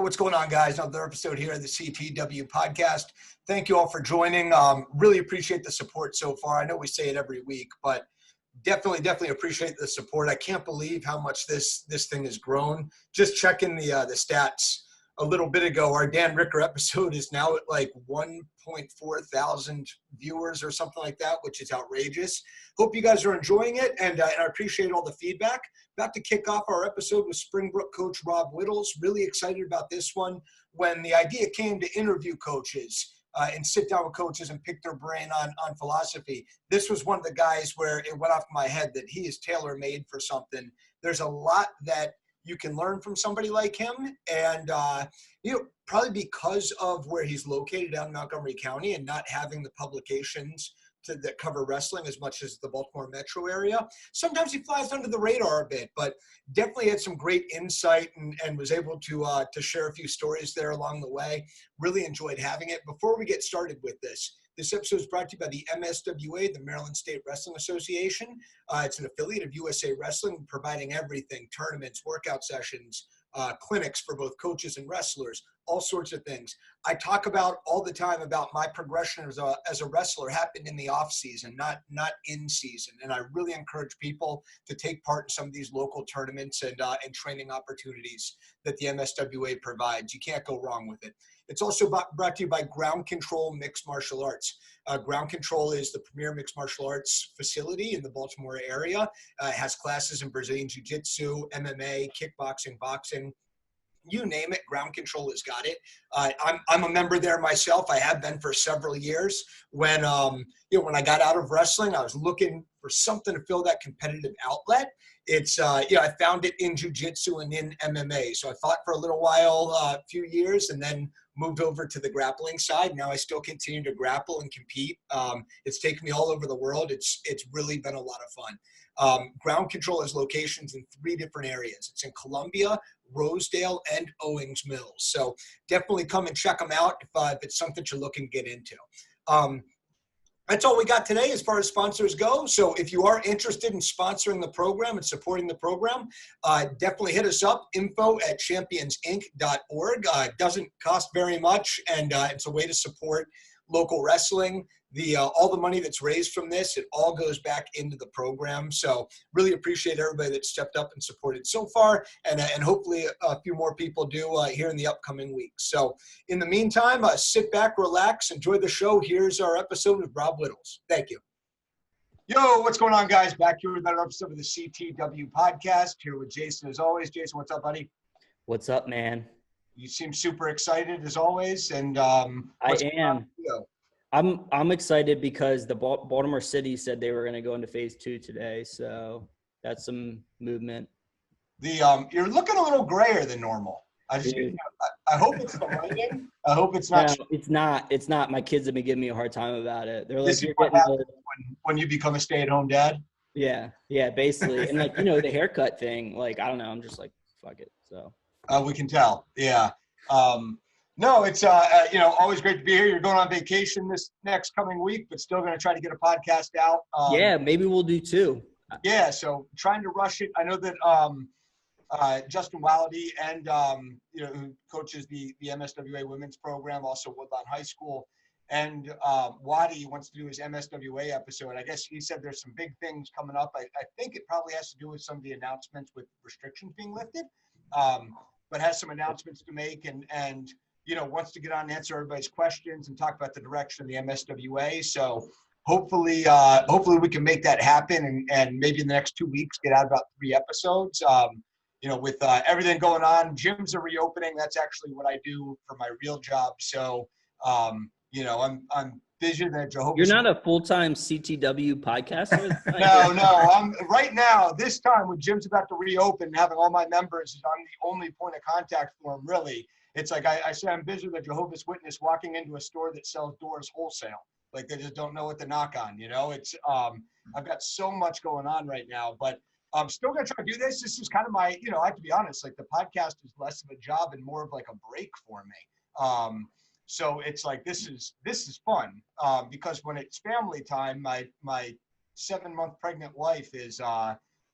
what's going on, guys? Another episode here of the CTW podcast. Thank you all for joining. Really appreciate the support so far. I know we say it every week, but definitely appreciate the support. I can't believe how much this thing has grown. Just checking the stats a little bit ago, our Dan Ricker episode is now at like 1.4 thousand viewers or something like that, which is outrageous. Hope you guys are enjoying it, and I appreciate all the feedback. About to kick off our episode with Springbrook coach Rob Whittles. Really excited about this one. When the idea came to interview coaches and sit down with coaches and pick their brain on philosophy, this was one of the guys where it went off my head that he is tailor-made for something. There's a lot that you can learn from somebody like him, and probably because of where he's located out in Montgomery County and not having the publications that cover wrestling as much as the Baltimore metro area, sometimes he flies under the radar a bit, but definitely had some great insight and was able to share a few stories there along the way. Really enjoyed having it. Before we get started with this episode is brought to you by the MSWA, the Maryland State Wrestling Association. It's an affiliate of USA Wrestling, providing everything: tournaments, workout sessions, clinics for both coaches and wrestlers, all sorts of things. I talk about all the time about my progression as a wrestler happened in the off season, not in season. And I really encourage people to take part in some of these local tournaments and training opportunities that the MSWA provides. You can't go wrong with it. It's also brought to you by Ground Control Mixed Martial Arts. Ground Control is the premier mixed martial arts facility in the Baltimore area. It has classes in Brazilian Jiu-Jitsu, MMA, kickboxing, boxing. You name it, Ground Control has got it. I'm a member there myself. I have been for several years. When I got out of wrestling, I was looking for something to fill that competitive outlet. It's I found it in jiu-jitsu and in MMA. So I fought for a little while, a few years, and then moved over to the grappling side. Now I still continue to grapple and compete. It's taken me all over the world. It's really been a lot of fun. Ground Control has locations in 3 different areas. It's in Columbia, Rosedale, and Owings Mills. So definitely come and check them out if it's something you're looking to get into. That's all we got today as far as sponsors go. So if you are interested in sponsoring the program and supporting the program, definitely hit us up, info@championsinc.org. It doesn't cost very much, and it's a way to support local wrestling. All the money that's raised from this, it all goes back into the program. So really appreciate everybody that stepped up and supported so far, and hopefully a few more people do here in the upcoming weeks. So in the meantime, sit back, relax, enjoy the show. Here's our episode with Rob Whittles. Thank you. Yo, what's going on, guys? Back here with another episode of the CTW podcast. Here with Jason as always. Jason, what's up, buddy? What's up, man? You seem super excited as always, and I am. I'm excited because the Baltimore City said they were going to go into phase 2 today, so that's some movement. You're looking a little grayer than normal. I hope it's the lighting. I hope it's not. No, it's not. It's not. My kids have been giving me a hard time about it. They're like, this is what happens when you become a stay-at-home dad. Yeah, basically, and the haircut thing. Like, I don't know. I'm just like, fuck it. So. We can tell. Yeah. No, it's always great to be here. You're going on vacation this next coming week, but still going to try to get a podcast out. Yeah, maybe we'll do 2. Yeah, so trying to rush it. I know that Justin Wallady and who coaches the MSWA women's program, also Woodlawn High School, and Waddy wants to do his MSWA episode. I guess he said there's some big things coming up. I think it probably has to do with some of the announcements with restrictions being lifted, but has some announcements to make and wants to get on and answer everybody's questions and talk about the direction of the MSWA. So hopefully we can make that happen and maybe in the next 2 weeks get out about 3 episodes. With everything going on, gyms are reopening. That's actually what I do for my real job. So, I'm busier than Jehovah's. You're not a full-time CTW podcaster? No. I'm right now, this time when gym's about to reopen, having all my members, I'm the only point of contact for them, really. It's like I say I'm busier than Jehovah's Witness walking into a store that sells doors wholesale. Like they just don't know what to knock on, It's I've got so much going on right now, but I'm still gonna try to do this. This is kind of my, I have to be honest, like the podcast is less of a job and more of like a break for me. So it's like this is fun because when it's family time, my 7-month pregnant wife is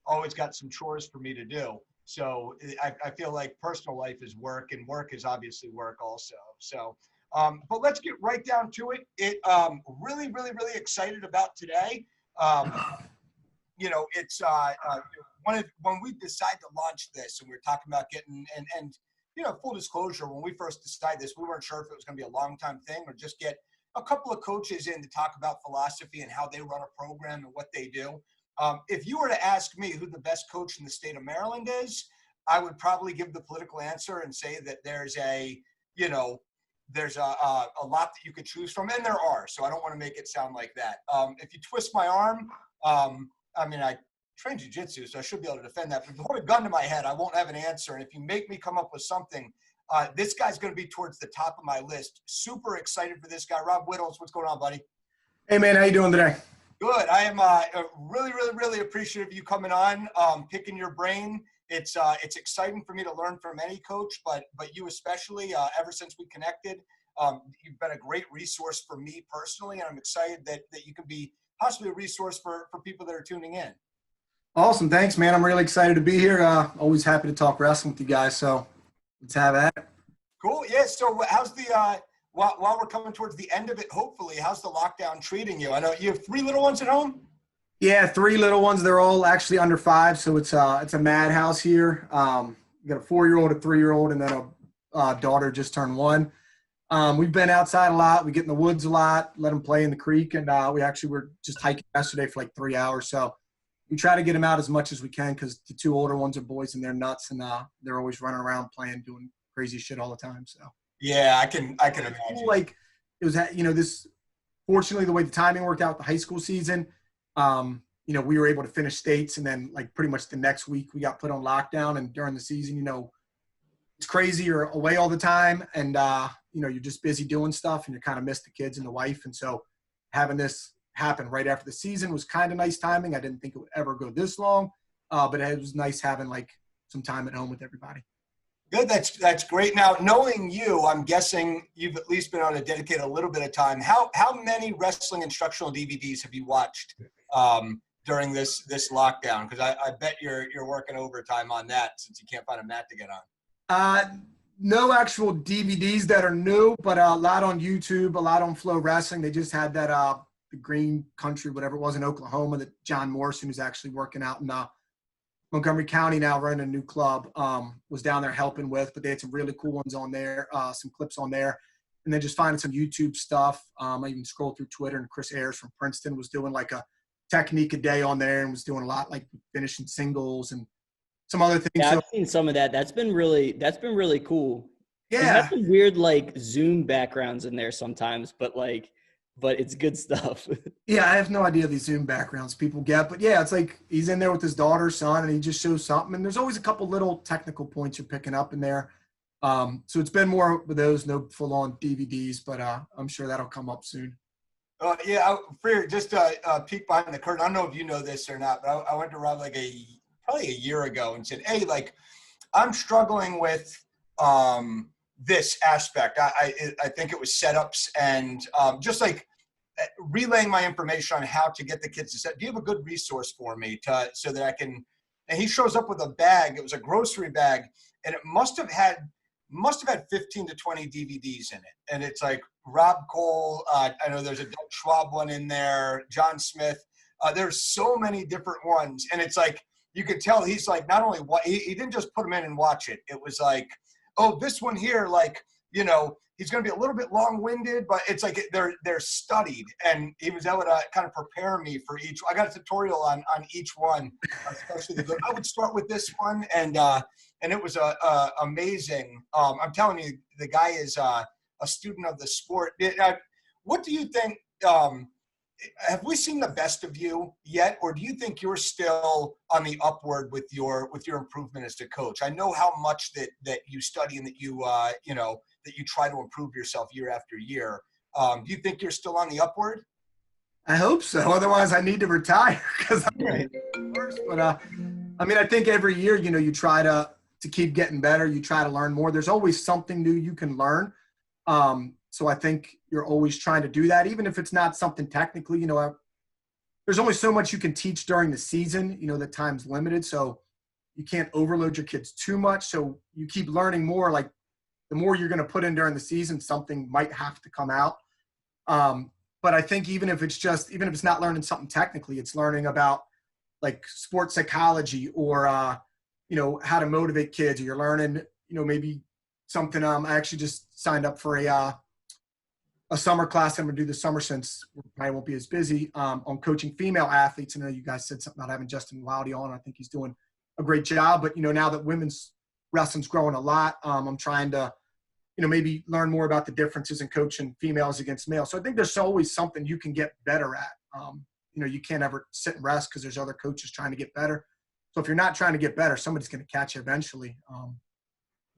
always got some chores for me to do. So I feel like personal life is work, and work is obviously work also. So, but let's get right down to it. Really, really, really excited about today. Um, it's when we decide to launch this, and we're talking about getting and full disclosure, when we first decided this, we weren't sure if it was going to be a long time thing or just get a couple of coaches in to talk about philosophy and how they run a program and what they do. If you were to ask me who the best coach in the state of Maryland is, I would probably give the political answer and say that there's a lot that you could choose from, and there are. So I don't want to make it sound like that. If you twist my arm, I train jiu-jitsu, so I should be able to defend that. But if you hold a gun to my head, I won't have an answer. And if you make me come up with something, this guy's going to be towards the top of my list. Super excited for this guy. Rob Whittles, what's going on, buddy? Hey, man. How you doing today? Good. I am really, really, really appreciative of you coming on, picking your brain. It's exciting for me to learn from any coach, but you especially, ever since we connected. You've been a great resource for me personally, and I'm excited that you could be possibly a resource for people that are tuning in. Awesome. Thanks, man. I'm really excited to be here. Always happy to talk wrestling with you guys, so let's have at it. Cool. Yeah, so how's the while we're coming towards the end of it, hopefully, how's the lockdown treating you? I know you have 3 little ones at home? Yeah, 3 little ones. They're all actually under 5, so it's a madhouse here. We got a 4-year-old, a 3-year-old, and then a daughter just turned 1. We've been outside a lot. We get in the woods a lot, let them play in the creek, and we actually were just hiking yesterday for like 3 hours. So we try to get them out as much as we can because the 2 older ones are boys and they're nuts, and they're always running around playing, doing crazy shit all the time. So yeah, I can imagine. Like it was, this. Fortunately, the way the timing worked out, the high school season, we were able to finish states, and then like pretty much the next week we got put on lockdown. And during the season, it's crazy. You're away all the time, and you're just busy doing stuff, and you kind of miss the kids and the wife. And so having this happen right after the season was kind of nice timing. I didn't think it would ever go this long, but it was nice having like some time at home with everybody. Good. That's great. Now, knowing you, I'm guessing you've at least been able to dedicate a little bit of time. How many wrestling instructional DVDs have you watched during this lockdown? Because I bet you're working overtime on that since you can't find a mat to get on. No actual DVDs that are new, but a lot on YouTube, a lot on Flow Wrestling. They just had that the Green Country, whatever it was, in Oklahoma, that John Morrison, who's actually working out in Montgomery County now, running a new club, was down there helping with. But they had some really cool ones on there, some clips on there. And then just finding some YouTube stuff. I even scrolled through Twitter, and Chris Ayers from Princeton was doing like a technique a day on there, and was doing a lot like finishing singles and some other things. Yeah, I've seen some of that. That's been really cool. Yeah. It has some weird like Zoom backgrounds in there sometimes, but it's good stuff. Yeah, I have no idea these Zoom backgrounds people get, but yeah, it's like he's in there with his daughter, son, and he just shows something. And there's always a couple little technical points you're picking up in there. So it's been more with those, no full-on DVDs, but I'm sure that'll come up soon. Freiert, just peek behind the curtain. I don't know if you know this or not, but I went to Rob probably a year ago and said, hey, like, I'm struggling with this aspect. I think it was setups and just like relaying my information on how to get the kids to set. Do you have a good resource for me so that I can? And he shows up with a bag. It was a grocery bag, and it must have had 15 to 20 DVDs in it. And it's like Rob Cole. I know there's a Doug Schwab one in there. John Smith. There's so many different ones, and it's like you could tell he's like not only he didn't just put them in and watch it. It was like, oh, this one here, like, he's going to be a little bit long-winded, but it's like they're studied, and he was able to kind of prepare me for each. I got a tutorial on each one, especially I would start with this one, and it was amazing. I'm telling you, the guy is a student of the sport. What do you think? Have we seen the best of you yet, or do you think you're still on the upward with your improvement as a coach? I know how much that you study and that you that you try to improve yourself year after year. Do you think you're still on the upward? I hope so. Otherwise, I need to retire because I'm the worst. But I think every year, you try to keep getting better. You try to learn more. There's always something new you can learn. So I think you're always trying to do that, even if it's not something technically. There's only so much you can teach during the season. The time's limited. So you can't overload your kids too much. So you keep learning more. Like the more you're going to put in during the season, something might have to come out. But I think even if it's not learning something technically, it's learning about like sports psychology or, how to motivate kids, or you're learning, maybe something. I actually just signed up for a summer class I'm going to do this summer, since we probably won't be as busy, on coaching female athletes. I know you guys said something about having Justin Wildy on. I think he's doing a great job. But, now that women's wrestling's growing a lot, I'm trying to, maybe learn more about the differences in coaching females against males. So I think there's always something you can get better at. You can't ever sit and rest because there's other coaches trying to get better. So if you're not trying to get better, somebody's going to catch you eventually.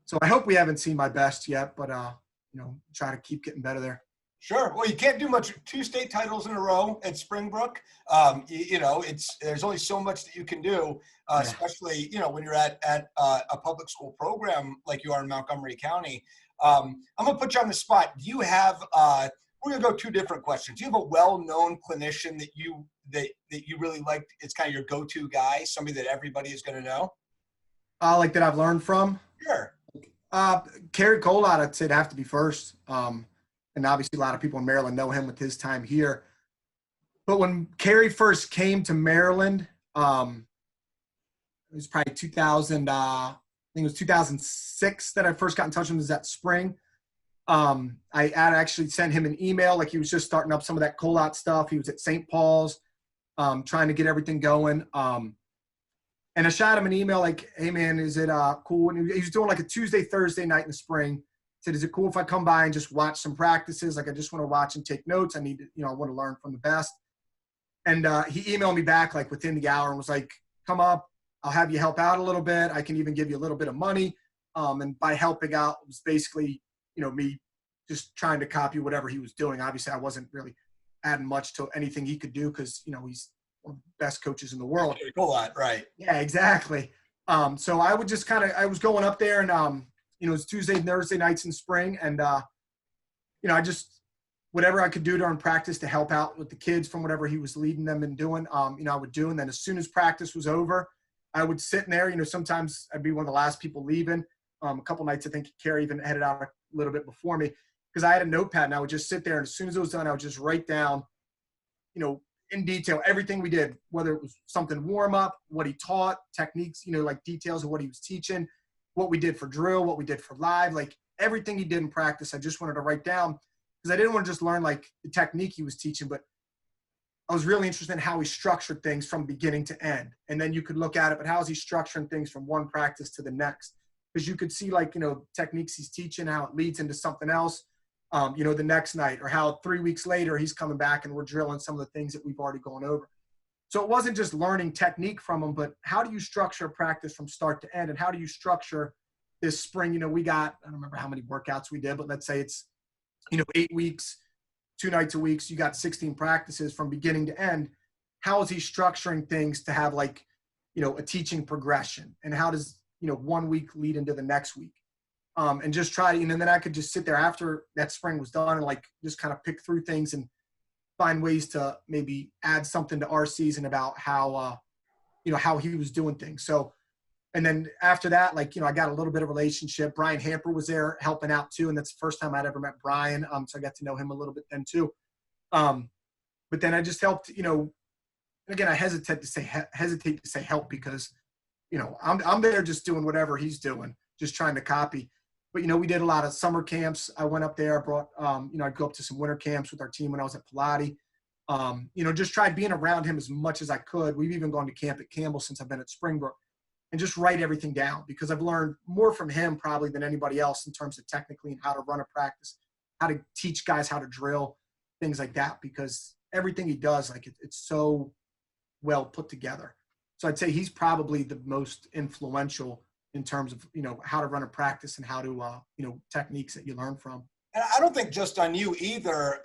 So I hope we haven't seen my best yet, but, try to keep getting better there. Sure. Well, you can't do much. 2 state titles in a row at Springbrook. There's only so much that you can do, especially, when you're at a public school program like you are in Montgomery County. I'm going to put you on the spot. Do you have, we're going to go 2 different questions. Do you have a well-known clinician that you really like? It's kind of your go-to guy, somebody that everybody is going to know? Like that I've learned from? Sure. Kerry Colott, I'd say it'd have to be first. And obviously a lot of people in Maryland know him with his time here. But when Kerry first came to Maryland, it was probably 2000, I think it was 2006 that I first got in touch with him. Was that spring. I actually sent him an email, like he was just starting up some of that Colott stuff. He was at St. Paul's, trying to get everything going. And I shot him an email like, hey man, is it cool? And he was doing like a Tuesday, Thursday night in the spring. Said, is it cool if I come by and just watch some practices? Like, I just want to watch and take notes. I need to, I want to learn from the best. And he emailed me back like within the hour and was like, come up, I'll have you help out a little bit. I can even give you a little bit of money. And by helping out was basically, me just trying to copy whatever he was doing. Obviously, I wasn't really adding much to anything he could do because, he's one of the best coaches in the world. A lot, right. Yeah, exactly. So I would just I was going up there and, it was Tuesday and Thursday nights in spring. And, I just, whatever I could do during practice to help out with the kids from whatever he was leading them and doing, I would do. And then as soon as practice was over, I would sit in there. Sometimes I'd be one of the last people leaving. A couple nights, I think Kerry even headed out a little bit before me because I had a notepad and I would just sit there. And as soon as it was done, I would just write down, in detail, everything we did, whether it was something warm up, what he taught, techniques, like details of what he was teaching, what we did for drill, what we did for live, like everything he did in practice. I just wanted to write down because I didn't want to just learn like the technique he was teaching, but I was really interested in how he structured things from beginning to end. And then you could look at it, but how is he structuring things from one practice to the next? Because you could see like, techniques he's teaching, how it leads into something else, the next night, or how 3 weeks later he's coming back and we're drilling some of the things that we've already gone over. So it wasn't just learning technique from him, but how do you structure practice from start to end? And how do you structure this spring? We got, I don't remember how many workouts we did, but let's say it's, 8 weeks, 2 nights a week. So you got 16 practices from beginning to end. How is he structuring things to have like, a teaching progression? And how does, 1 week lead into the next week? And just try, and then I could just sit there after that spring was done and like just kind of pick through things and find ways to maybe add something to our season about how, how he was doing things. So, and then after that, like, I got a little bit of relationship. Brian Hamper was there helping out too. And that's the first time I'd ever met Brian. So I got to know him a little bit then too. But then I just helped, again, I hesitate to say help because, I'm there just doing whatever he's doing, just trying to copy. But, we did a lot of summer camps. I went up there, brought, I'd go up to some winter camps with our team when I was at Pilati. Just tried being around him as much as I could. We've even gone to camp at Campbell since I've been at Springbrook and just write everything down because I've learned more from him probably than anybody else in terms of technically and how to run a practice, how to teach guys how to drill, things like that, because everything he does, like it's so well put together. So I'd say he's probably the most influential in terms of, how to run a practice and how to, techniques that you learn from. And I don't think just on you either.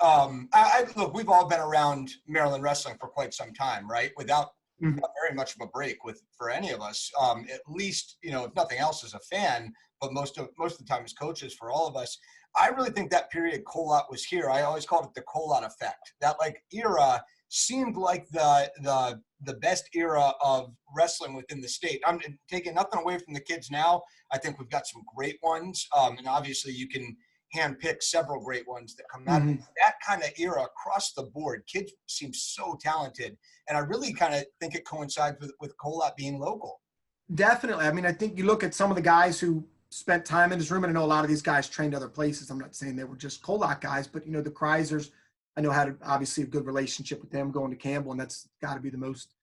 Look, we've all been around Maryland wrestling for quite some time, right? Without very much of a break for any of us. At least, if nothing else as a fan, but most of the time as coaches for all of us. I really think that period Colott was here. I always called it the Colott effect. That like era seemed like the best era of wrestling within the state. I'm taking nothing away from the kids now. I think we've got some great ones, and obviously you can handpick several great ones that come out of that kind of era across the board. Kids seem so talented, and I really kind of think it coincides with Colot being local. Definitely. I mean, I think you look at some of the guys who spent time in his room, and I know a lot of these guys trained other places. I'm not saying they were just Colot guys, but, you know, the Kreisers, I know had obviously a good relationship with them going to Campbell, and that's got to be the most,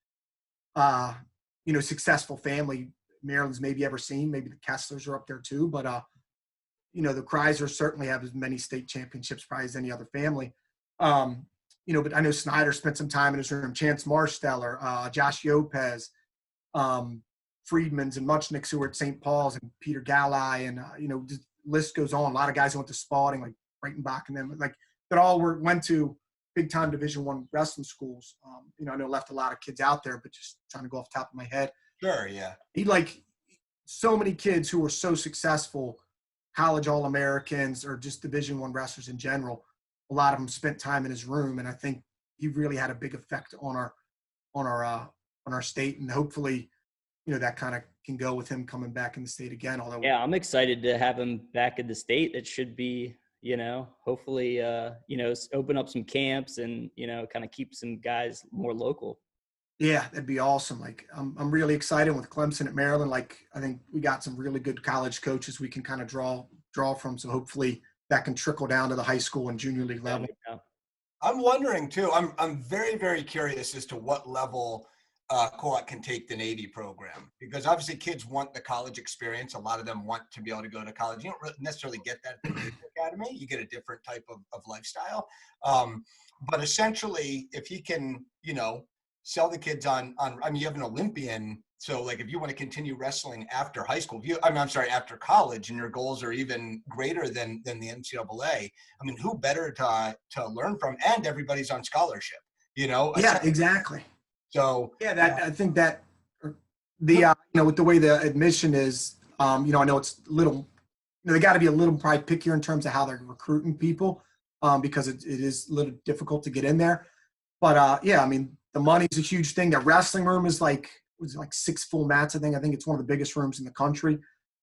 you know, successful family Maryland's maybe ever seen. Maybe the Kesslers are up there too, but, you know, the Kreisers certainly have as many state championships probably as any other family. You know, but I know Snyder spent some time in his room, Chance Marsteller, Josh Lopez, Friedman's and Muchniks who were at St. Paul's, and Peter Galli, and, you know, the list goes on. A lot of guys who went to Spalding, like Breitenbach and them, like that all went to big-time Division I wrestling schools. You know, I know left a lot of kids out there, but just trying to go off the top of my head. Sure, yeah. He, like, so many kids who were so successful, college All-Americans or just Division I wrestlers in general, a lot of them spent time in his room, and I think he really had a big effect on our state, and hopefully, you know, that kind of can go with him coming back in the state again. Although, yeah, I'm excited to have him back in the state. It should be, you know, hopefully, you know, open up some camps and, you know, kind of keep some guys more local. Yeah, that'd be awesome. Like, I'm really excited with Clemson at Maryland. Like, I think we got some really good college coaches we can kind of draw from. So hopefully that can trickle down to the high school and junior league level. Yeah. I'm wondering too. I'm very, very curious as to what level Colot can take the Navy program, because obviously kids want the college experience. A lot of them want to be able to go to college. You don't really necessarily get that at the Naval Academy. You get a different type of lifestyle. But essentially, if he can, you know, sell the kids on, I mean, you have an Olympian. So like, if you want to continue wrestling after high school, after college, and your goals are even greater than the NCAA, I mean, who better to learn from? And everybody's on scholarship, you know? Yeah, exactly. So yeah, I think that you know, with the way the admission is, you know, I know it's a little, you know, they got to be a little probably pickier in terms of how they're recruiting people, because it is a little difficult to get in there. But yeah, I mean, the money's a huge thing. The wrestling room is like 6 full mats. I think it's one of the biggest rooms in the country.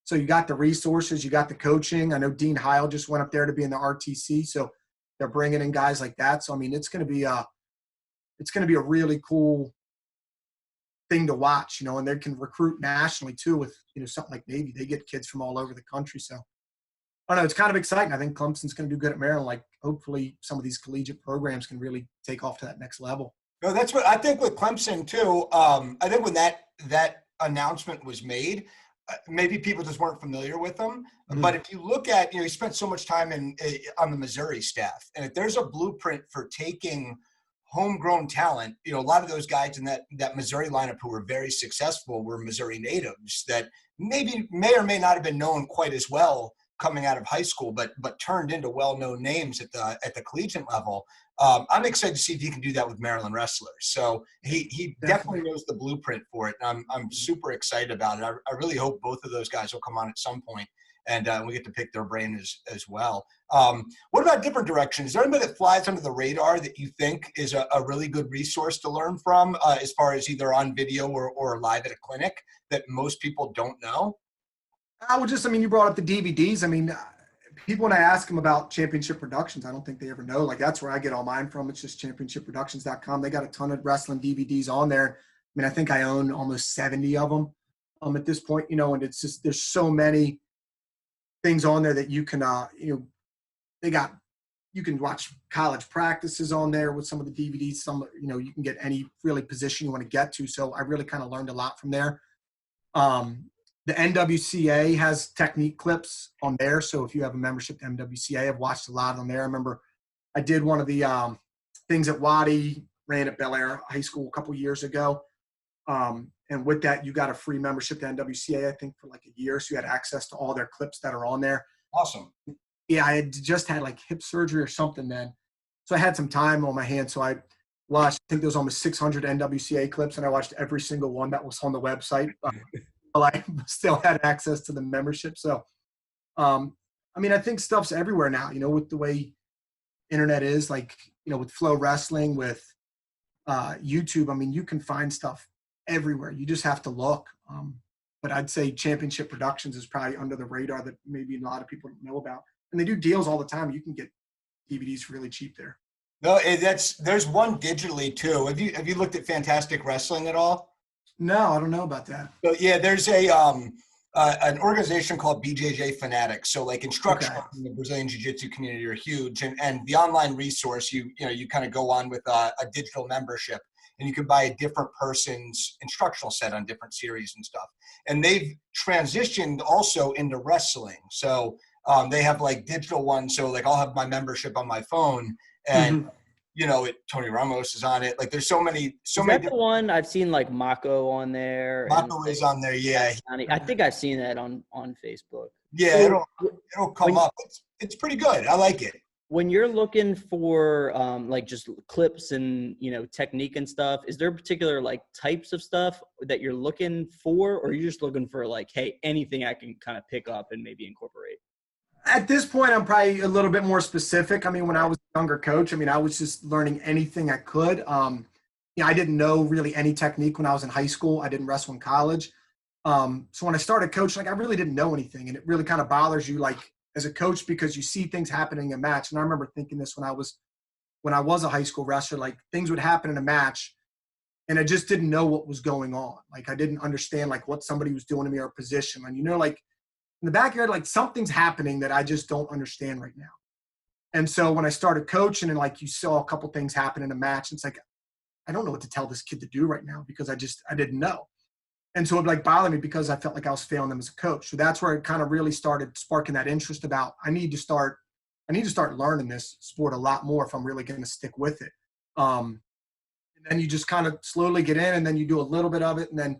So you got the resources, you got the coaching. I know Dean Heil just went up there to be in the RTC, so they're bringing in guys like that. So I mean, it's going to be a really cool thing to watch, you know, and they can recruit nationally too with, you know, something like Navy. They get kids from all over the country. So I don't know, it's kind of exciting. I think Clemson's going to do good at Maryland. Like, hopefully some of these collegiate programs can really take off to that next level. No, that's what I think with Clemson too. I think when that announcement was made, maybe people just weren't familiar with them. Mm-hmm. But if you look at, you know, he spent so much time on the Missouri staff, and if there's a blueprint for taking homegrown talent, you know, a lot of those guys in that Missouri lineup who were very successful were Missouri natives that maybe may or may not have been known quite as well coming out of high school, but turned into well-known names at the collegiate level. I'm excited to see if he can do that with Maryland wrestlers. So he definitely knows the blueprint for it. And I'm super excited about it. I really hope both of those guys will come on at some point, and we get to pick their brain as well. What about different directions? Is there anybody that flies under the radar that you think is a really good resource to learn from, as far as either on video or live at a clinic, that most people don't know? You brought up the DVDs. I mean, people, when I ask them about Championship Productions, I don't think they ever know. Like, that's where I get all mine from. It's just championshipproductions.com. They got a ton of wrestling DVDs on there. I mean, I think I own almost 70 of them at this point, you know, and it's just, there's so many things on there that you can, you know, you can watch college practices on there with some of the DVDs. Some, you know, you can get any really position you want to get to. So I really kind of learned a lot from there. The NWCA has technique clips on there. So if you have a membership to NWCA, I've watched a lot of them there. I remember I did one of the things that Waddy ran at Bel Air High School a couple years ago. And with that, you got a free membership to NWCA, I think, for like a year. So you had access to all their clips that are on there. Awesome. Yeah, I had just had like hip surgery or something then. So I had some time on my hands. So I watched, I think there was almost 600 NWCA clips, and I watched every single one that was on the website. While I still had access to the membership. So, I mean, I think stuff's everywhere now, you know, with the way internet is, like, you know, with Flow Wrestling, with YouTube, I mean, you can find stuff everywhere. You just have to look. But I'd say Championship Productions is probably under the radar that maybe a lot of people don't know about. And they do deals all the time. You can get DVDs really cheap there. No, there's one digitally too. Have you looked at Fantastic Wrestling at all? No, I don't know about that. So yeah, there's an organization called BJJ Fanatics. So like instructors in the Brazilian Jiu-Jitsu community are huge, and the online resource you kind of go on with a digital membership, and you can buy a different person's instructional set on different series and stuff. And they've transitioned also into wrestling. So they have like digital ones. So like I'll have my membership on my phone, and Tony Ramos is on it. Like there's so many. Is that the one I've seen like Mako on there? Mako is on there, yeah. I think I've seen that on Facebook. Yeah, it'll come up. It's pretty good. I like it. When you're looking for like just clips and technique and stuff, is there particular like types of stuff that you're looking for, or are you just looking for like, hey, anything I can kind of pick up and maybe incorporate? At this point, I'm probably a little bit more specific. I mean, when I was a younger coach, I mean, I was just learning anything I could. I didn't know really any technique when I was in high school. I didn't wrestle in college. So when I started coaching, like I really didn't know anything, and it really kind of bothers you, like as a coach, because you see things happening in a match. And I remember thinking this when I was a high school wrestler, like things would happen in a match, and I just didn't know what was going on. Like I didn't understand like what somebody was doing to me or position, and like. In the backyard, like something's happening that I just don't understand right now. And so when I started coaching and like you saw a couple things happen in a match, it's like, I don't know what to tell this kid to do right now because I didn't know. And so it like bothered me because I felt like I was failing them as a coach. So that's where it kind of really started sparking that interest about I need to start learning this sport a lot more if I'm really going to stick with it. And then you just kind of slowly get in, and then you do a little bit of it, and then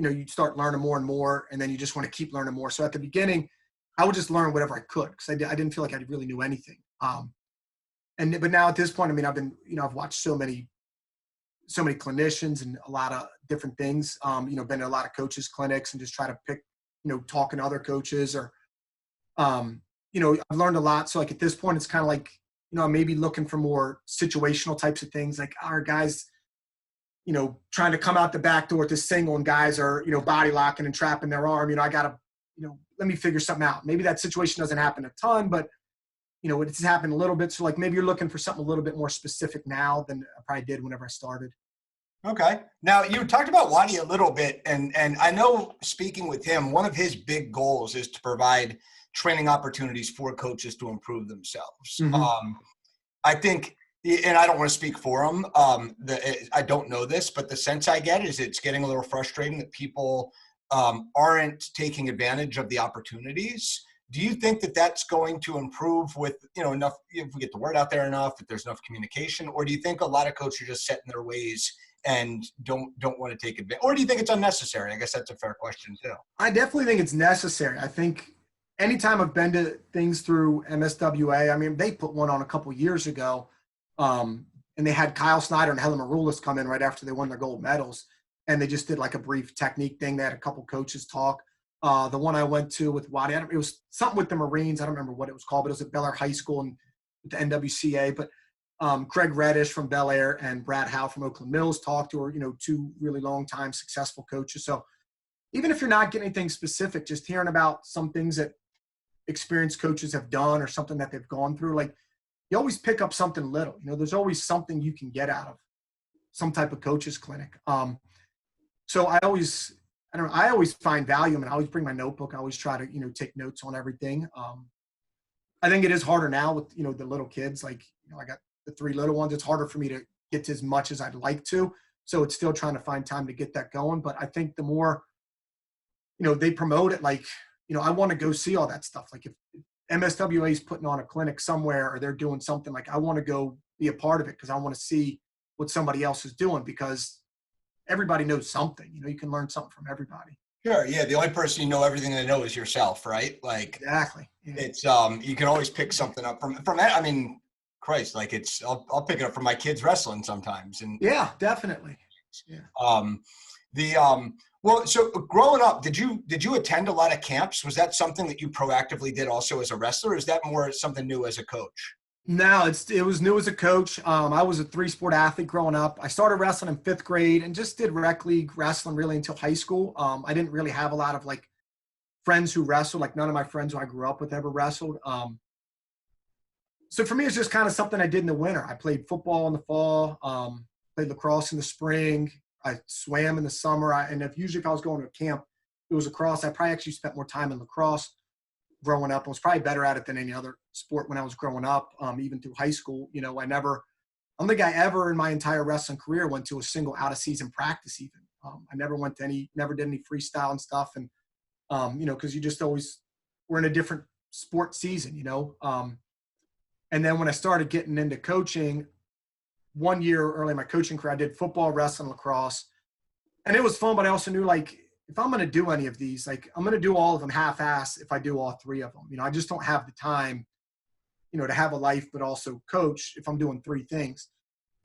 you start learning more and more, and then you just want to keep learning more. So at the beginning, I would just learn whatever I could because I didn't feel like I really knew anything. But now at this point, I mean, I've watched so many clinicians and a lot of different things. Been to a lot of coaches' clinics and just try to pick, talking to other coaches or, I've learned a lot. So like at this point, it's kind of like, I'm maybe looking for more situational types of things. Like our guys, trying to come out the back door to single, and guys are, body locking and trapping their arm. I got to, let me figure something out. Maybe that situation doesn't happen a ton, but, it's happened a little bit. So like maybe you're looking for something a little bit more specific now than I probably did whenever I started. Okay. Now you talked about Wadi a little bit, and I know speaking with him, one of his big goals is to provide training opportunities for coaches to improve themselves. Mm-hmm. I think, and I don't want to speak for him. I don't know this, but the sense I get is it's getting a little frustrating that people aren't taking advantage of the opportunities. Do you think that that's going to improve with, enough, if we get the word out there enough, if there's enough communication, or do you think a lot of coaches are just set in their ways and don't want to take advantage, or do you think it's unnecessary? I guess that's a fair question too. I definitely think it's necessary. I think anytime I've been to things through MSWA, I mean, they put one on a couple years ago. And they had Kyle Snyder and Helen Maroulis come in right after they won their gold medals. And they just did like a brief technique thing. They had a couple coaches talk. The one I went to with Wadi, it was something with the Marines. I don't remember what it was called, but it was at Bel Air High School and with the NWCA. But Craig Reddish from Bel Air and Brad Howe from Oakland Mills talked to her, two really long-time successful coaches. So even if you're not getting anything specific, just hearing about some things that experienced coaches have done or something that they've gone through, like, you always pick up something little. There's always something you can get out of some type of coach's clinic. So I always find value. I mean, I always bring my notebook. I always try to, take notes on everything. I think it is harder now with, the little kids. Like, I got the 3 little ones. It's harder for me to get to as much as I'd like to. So it's still trying to find time to get that going. But I think the more, they promote it, like, I want to go see all that stuff. Like if MSWA is putting on a clinic somewhere or they're doing something, like I want to go be a part of it because I want to see what somebody else is doing because everybody knows something. You can learn something from everybody. Sure. Yeah. The only person you know everything they know is yourself, right? Like exactly. Yeah. It's you can always pick something up from that. I mean, Christ, like I'll pick it up from my kids wrestling sometimes. And yeah, definitely. Yeah. Well, so growing up, did you attend a lot of camps? Was that something that you proactively did also as a wrestler? Or is that more something new as a coach? No, it was new as a coach. I was a 3-sport athlete growing up. I started wrestling in 5th grade and just did rec league wrestling really until high school. I didn't really have a lot of like friends who wrestled. Like none of my friends who I grew up with ever wrestled. So for me, it's just kind of something I did in the winter. I played football in the fall, played lacrosse in the spring. I swam in the summer. And usually if I was going to a camp, it was lacrosse. I probably actually spent more time in lacrosse growing up. I was probably better at it than any other sport when I was growing up, even through high school. You know, I don't think I ever in my entire wrestling career went to a single out of season practice even. I never never did any freestyle and stuff. And, you know, because you just always we're in a different sport season, you know. And then when I started getting into coaching, 1 year early in my coaching career, I did football, wrestling, lacrosse. And it was fun, but I also knew, like, if I'm going to do any of these, like, I'm going to do all of them half-ass if I do all 3 of them. You know, I just don't have the time, you know, to have a life but also coach if I'm doing 3 things.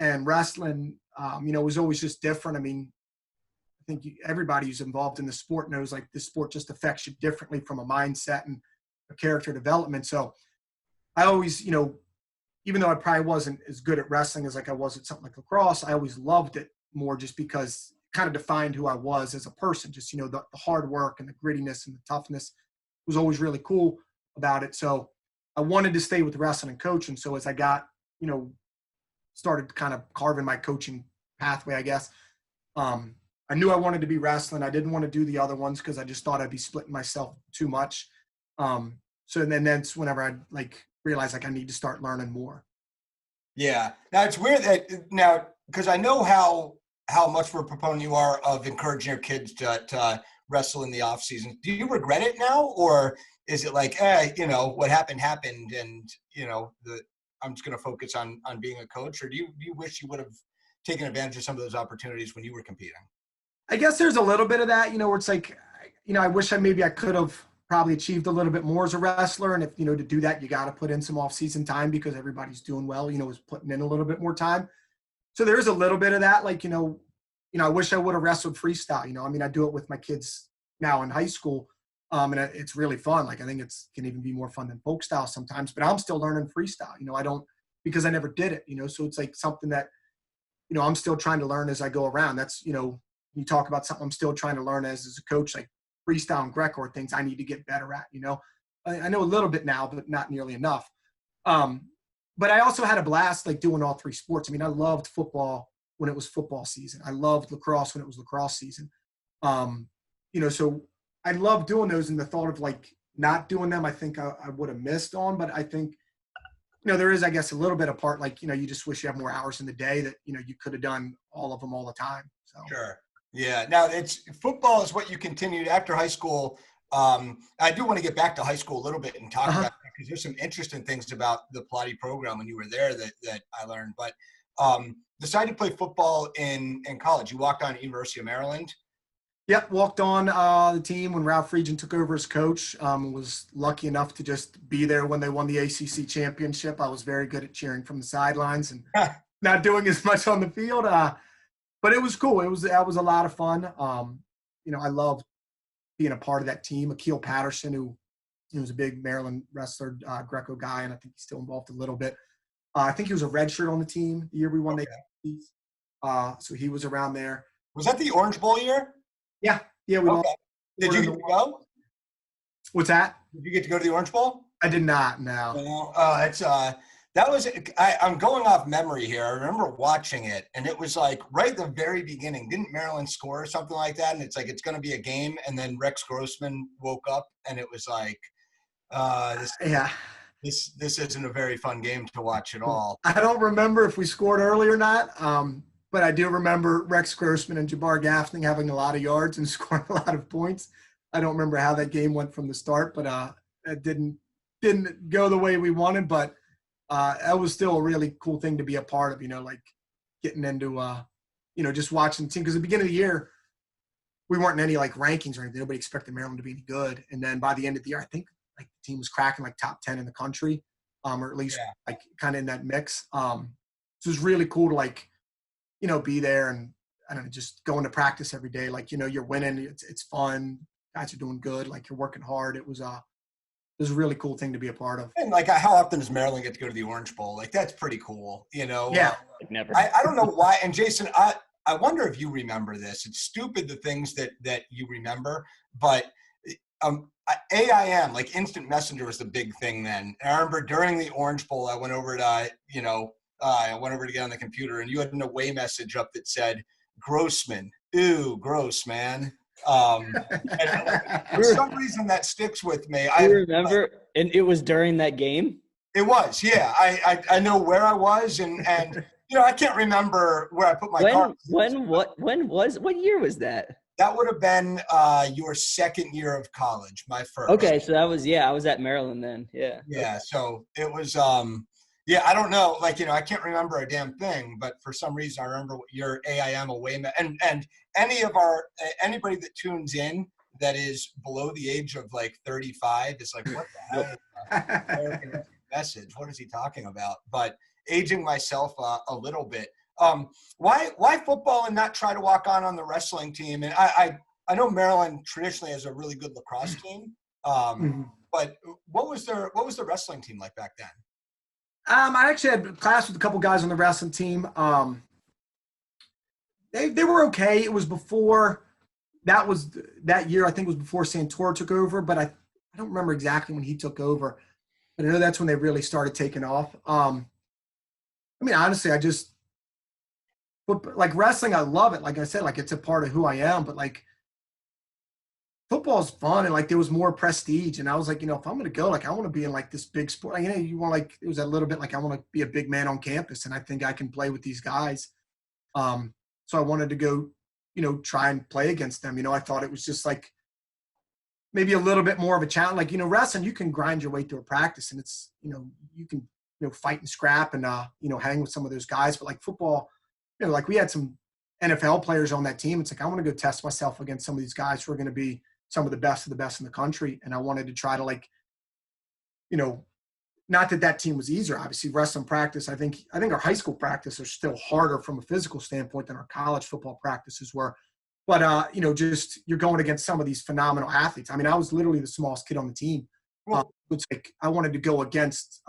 And wrestling, you know, was always just different. I mean, I think everybody who's involved in the sport knows, like, this sport just affects you differently from a mindset and a character development. So I always, you know, even though I probably wasn't as good at wrestling as like I was at something like lacrosse, I always loved it more just because it kind of defined who I was as a person. Just, you know, the hard work and the grittiness and the toughness was always really cool about it. So I wanted to stay with wrestling and coaching. So as I got, you know, started kind of carving my coaching pathway, I guess, I knew I wanted to be wrestling. I didn't want to do the other ones because I just thought I'd be splitting myself too much. So then that's whenever I like realized like I need to start learning more. Yeah. Now it's weird that now, because I know how much of a proponent you are of encouraging your kids to wrestle in the off season. Do you regret it now, or is it like, you know, what happened, and you know, I'm just going to focus on being a coach, or do you wish you would have taken advantage of some of those opportunities when you were competing? I guess there's a little bit of that, you know, where it's like, you know, I wish I could have probably achieved a little bit more as a wrestler. And if, you know, to do that, you got to put in some off-season time because everybody's doing well, you know, is putting in a little bit more time. So there is a little bit of that. Like, you know, I wish I would have wrestled freestyle, you know, I mean, I do it with my kids now in high school. And it's really fun. Like, I think can even be more fun than folk style sometimes, but I'm still learning freestyle, you know, because I never did it, you know, so it's like something that, you know, I'm still trying to learn as I go around. That's, you know, you talk about something I'm still trying to learn as a coach, like freestyle and Greco are things I need to get better at, you know. I know a little bit now, but not nearly enough. But I also had a blast, like, doing all 3 sports. I mean, I loved football when it was football season. I loved lacrosse when it was lacrosse season. You know, so I loved doing those, and the thought of, like, not doing them, I think I would have missed on. But I think, you know, there is, I guess, a little bit of part, like, you know, you just wish you had more hours in the day that, you know, you could have done all of them all the time. So. Sure. Yeah. Now it's football is what you continued after high school. I do want to get back to high school a little bit and talk about that because there's some interesting things about the Pilates program when you were there that I learned. But decided to play football in college. You walked on at University of Maryland. Yep, walked on the team when Ralph Friedgen took over as coach. Was lucky enough to just be there when they won the ACC championship. I was very good at cheering from the sidelines and not doing as much on the field. But it was cool. That was a lot of fun. You know, I loved being a part of that team. Akil Patterson, who was a big Maryland wrestler, Greco guy, and I think he's still involved a little bit. I think he was a redshirt on the team the year we won the ACC. So he was around there. Was that the Orange Bowl year? Yeah, we lost. Did you get to go? What's that? Did you get to go to the Orange Bowl? I did not. No. It's that was. I'm going off memory here. I remember watching it, and it was like right at the very beginning. Didn't Maryland score or something like that? And it's like it's going to be a game, and then Rex Grossman woke up, and it was like, this isn't a very fun game to watch at all. I don't remember if we scored early or not. But I do remember Rex Grossman and Jabbar Gaffney having a lot of yards and scoring a lot of points. I don't remember how that game went from the start, but it didn't go the way we wanted. But that was still a really cool thing to be a part of, you know, like getting into, you know, just watching the team. Because at the beginning of the year, we weren't in any, like, rankings or anything. Nobody expected Maryland to be any good. And then by the end of the year, I think, like, the team was cracking, like, top 10 in the country, or at least, like, kind of in that mix. So it was really cool to, like, you know, be there and, I don't know, just going to practice every day. Like, you know, you're winning. It's fun. Guys are doing good. Like, you're working hard. It was was a really cool thing to be a part of. And like, how often does Maryland get to go to the Orange Bowl? Like, that's pretty cool, you know? Yeah. Like never. I don't know why. And Jason, I wonder if you remember this. It's stupid, the things that you remember, but AIM, like instant messenger, was the big thing then. And I remember during the Orange Bowl, I went over to, I went over to get on the computer, and you had an away message up that said, Grossman. Ooh, gross, man. And for some reason that sticks with me. I remember, and it was during that game? It was, yeah. I know where I was, and I can't remember where I put my car. What year was that? That would have been your second year of college, my first. Okay, so that was, I was at Maryland then, yeah. Yeah, so it was, I don't know, like, I can't remember a damn thing, but for some reason I remember your AIM away, and anybody that tunes in that is below the age of like 35 is like, what the hell is that message? What is he talking about? But aging myself a little bit. Why football and not try to walk on the wrestling team? And I know Maryland traditionally has a really good lacrosse team. But what was the wrestling team like back then? I actually had class with a couple guys on the wrestling team. They were okay. It was before that year. I think it was before Santora took over, but I don't remember exactly when he took over. But I know that's when they really started taking off. Honestly, like wrestling, I love it. Like I said, like it's a part of who I am. But like football's fun, and like there was more prestige. And I was like, if I'm going to go, like I want to be in like this big sport. Like, you want, like, it was a little bit like I want to be a big man on campus, and I think I can play with these guys. So I wanted to go, try and play against them. I thought it was just like maybe a little bit more of a challenge. Like, wrestling, you can grind your way through a practice, and it's, you can, fight and scrap and, hang with some of those guys. But like football, like we had some NFL players on that team. It's like, I want to go test myself against some of these guys who are going to be some of the best in the country. And I wanted to try to, like, not that team was easier. Obviously, wrestling practice, I think our high school practice are still harder from a physical standpoint than our college football practices were. But, just you're going against some of these phenomenal athletes. I was literally the smallest kid on the team. It's like I want to go against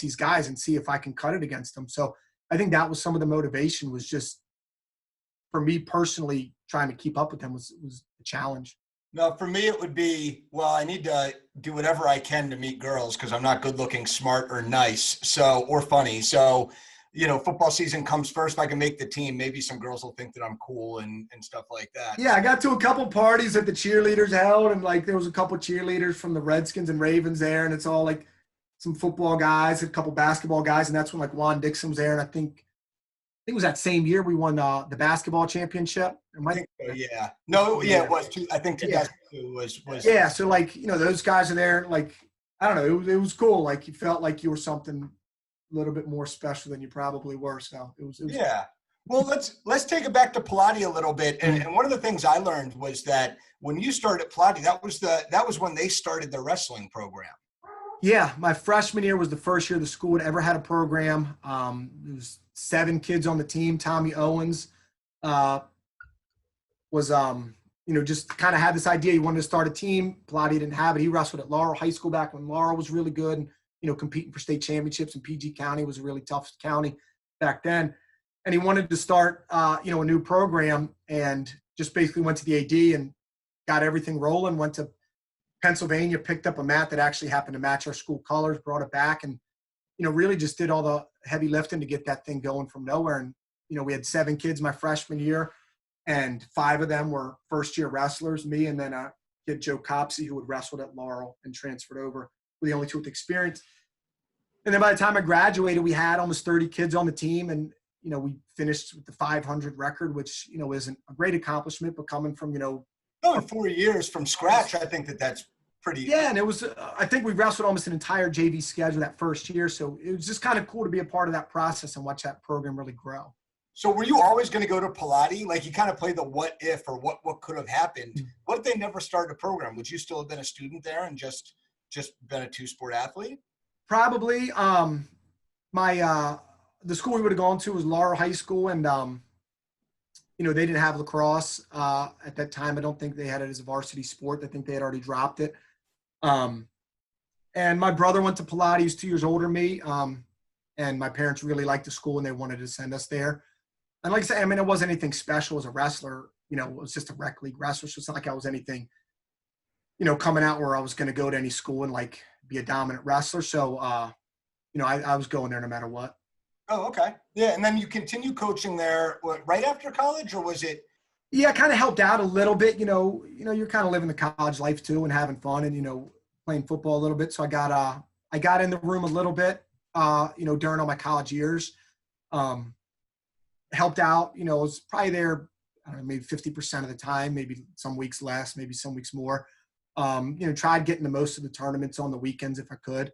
these guys and see if I can cut it against them. So I think that was some of the motivation, was just for me personally trying to keep up with them was a challenge. No, for me, it would be, well, I need to do whatever I can to meet girls because I'm not good looking, smart, or nice, or funny. So, football season comes first. If I can make the team, maybe some girls will think that I'm cool and stuff like that. Yeah, I got to a couple parties that the cheerleaders held, and like there was a couple cheerleaders from the Redskins and Ravens there, and it's all like some football guys, a couple basketball guys, and that's when like Juan Dixon was there, and I think it was that same year we won the basketball championship. I think so, yeah. No, yeah, it was. I think 2002 was. Yeah, so like, those guys are there. Like, I don't know, it was cool. Like you felt like you were something a little bit more special than you probably were. So it was yeah. Well, let's take it back to Pilates a little bit. And one of the things I learned was that when you started at Pilates, that was when they started the wrestling program. Yeah, my freshman year was the first year the school had ever had a program. There was 7 kids on the team. Tommy Owens was, just kind of had this idea. He wanted to start a team. Pilates didn't have it. He wrestled at Laurel High School back when Laurel was really good and, competing for state championships. And PG County was a really tough county back then. And he wanted to start, a new program, and just basically went to the AD and got everything rolling, went to Pennsylvania, picked up a mat that actually happened to match our school colors, brought it back, and, really just did all the heavy lifting to get that thing going from nowhere. And, we had 7 kids my freshman year, and 5 of them were first-year wrestlers, me and then a kid, Joe Copsey, who had wrestled at Laurel and transferred over. We're the only 2 with experience. And then by the time I graduated, we had almost 30 kids on the team, and, we finished with the 500 record, which, isn't a great accomplishment, but coming from, in 4 years from scratch, I think that's pretty. Yeah, and it was, I think we wrestled almost an entire JV schedule that first year. So it was just kind of cool to be a part of that process and watch that program really grow. So were you always going to go to Pilates? Like you kind of play the what if or what could have happened. What if they never started a program? Would you still have been a student there and just been a 2-sport athlete? Probably. The school we would have gone to was Laurel High School, and they didn't have lacrosse at that time. I don't think they had it as a varsity sport. I think they had already dropped it. And my brother went to Pilates. He's 2 years older than me. And my parents really liked the school and they wanted to send us there. And like I said, I mean, it wasn't anything special as a wrestler. It was just a rec league wrestler. So it's not like I was anything, coming out where I was going to go to any school and like be a dominant wrestler. So, I was going there no matter what. Oh, okay. Yeah. And then you continue coaching there right after college, or was it? Yeah, I kind of helped out a little bit. You're kind of living the college life too and having fun and, playing football a little bit. So I got in the room a little bit, during all my college years. Helped out, I was probably there, I don't know, maybe 50% of the time, maybe some weeks less, maybe some weeks more. Tried getting to most of the tournaments on the weekends if I could.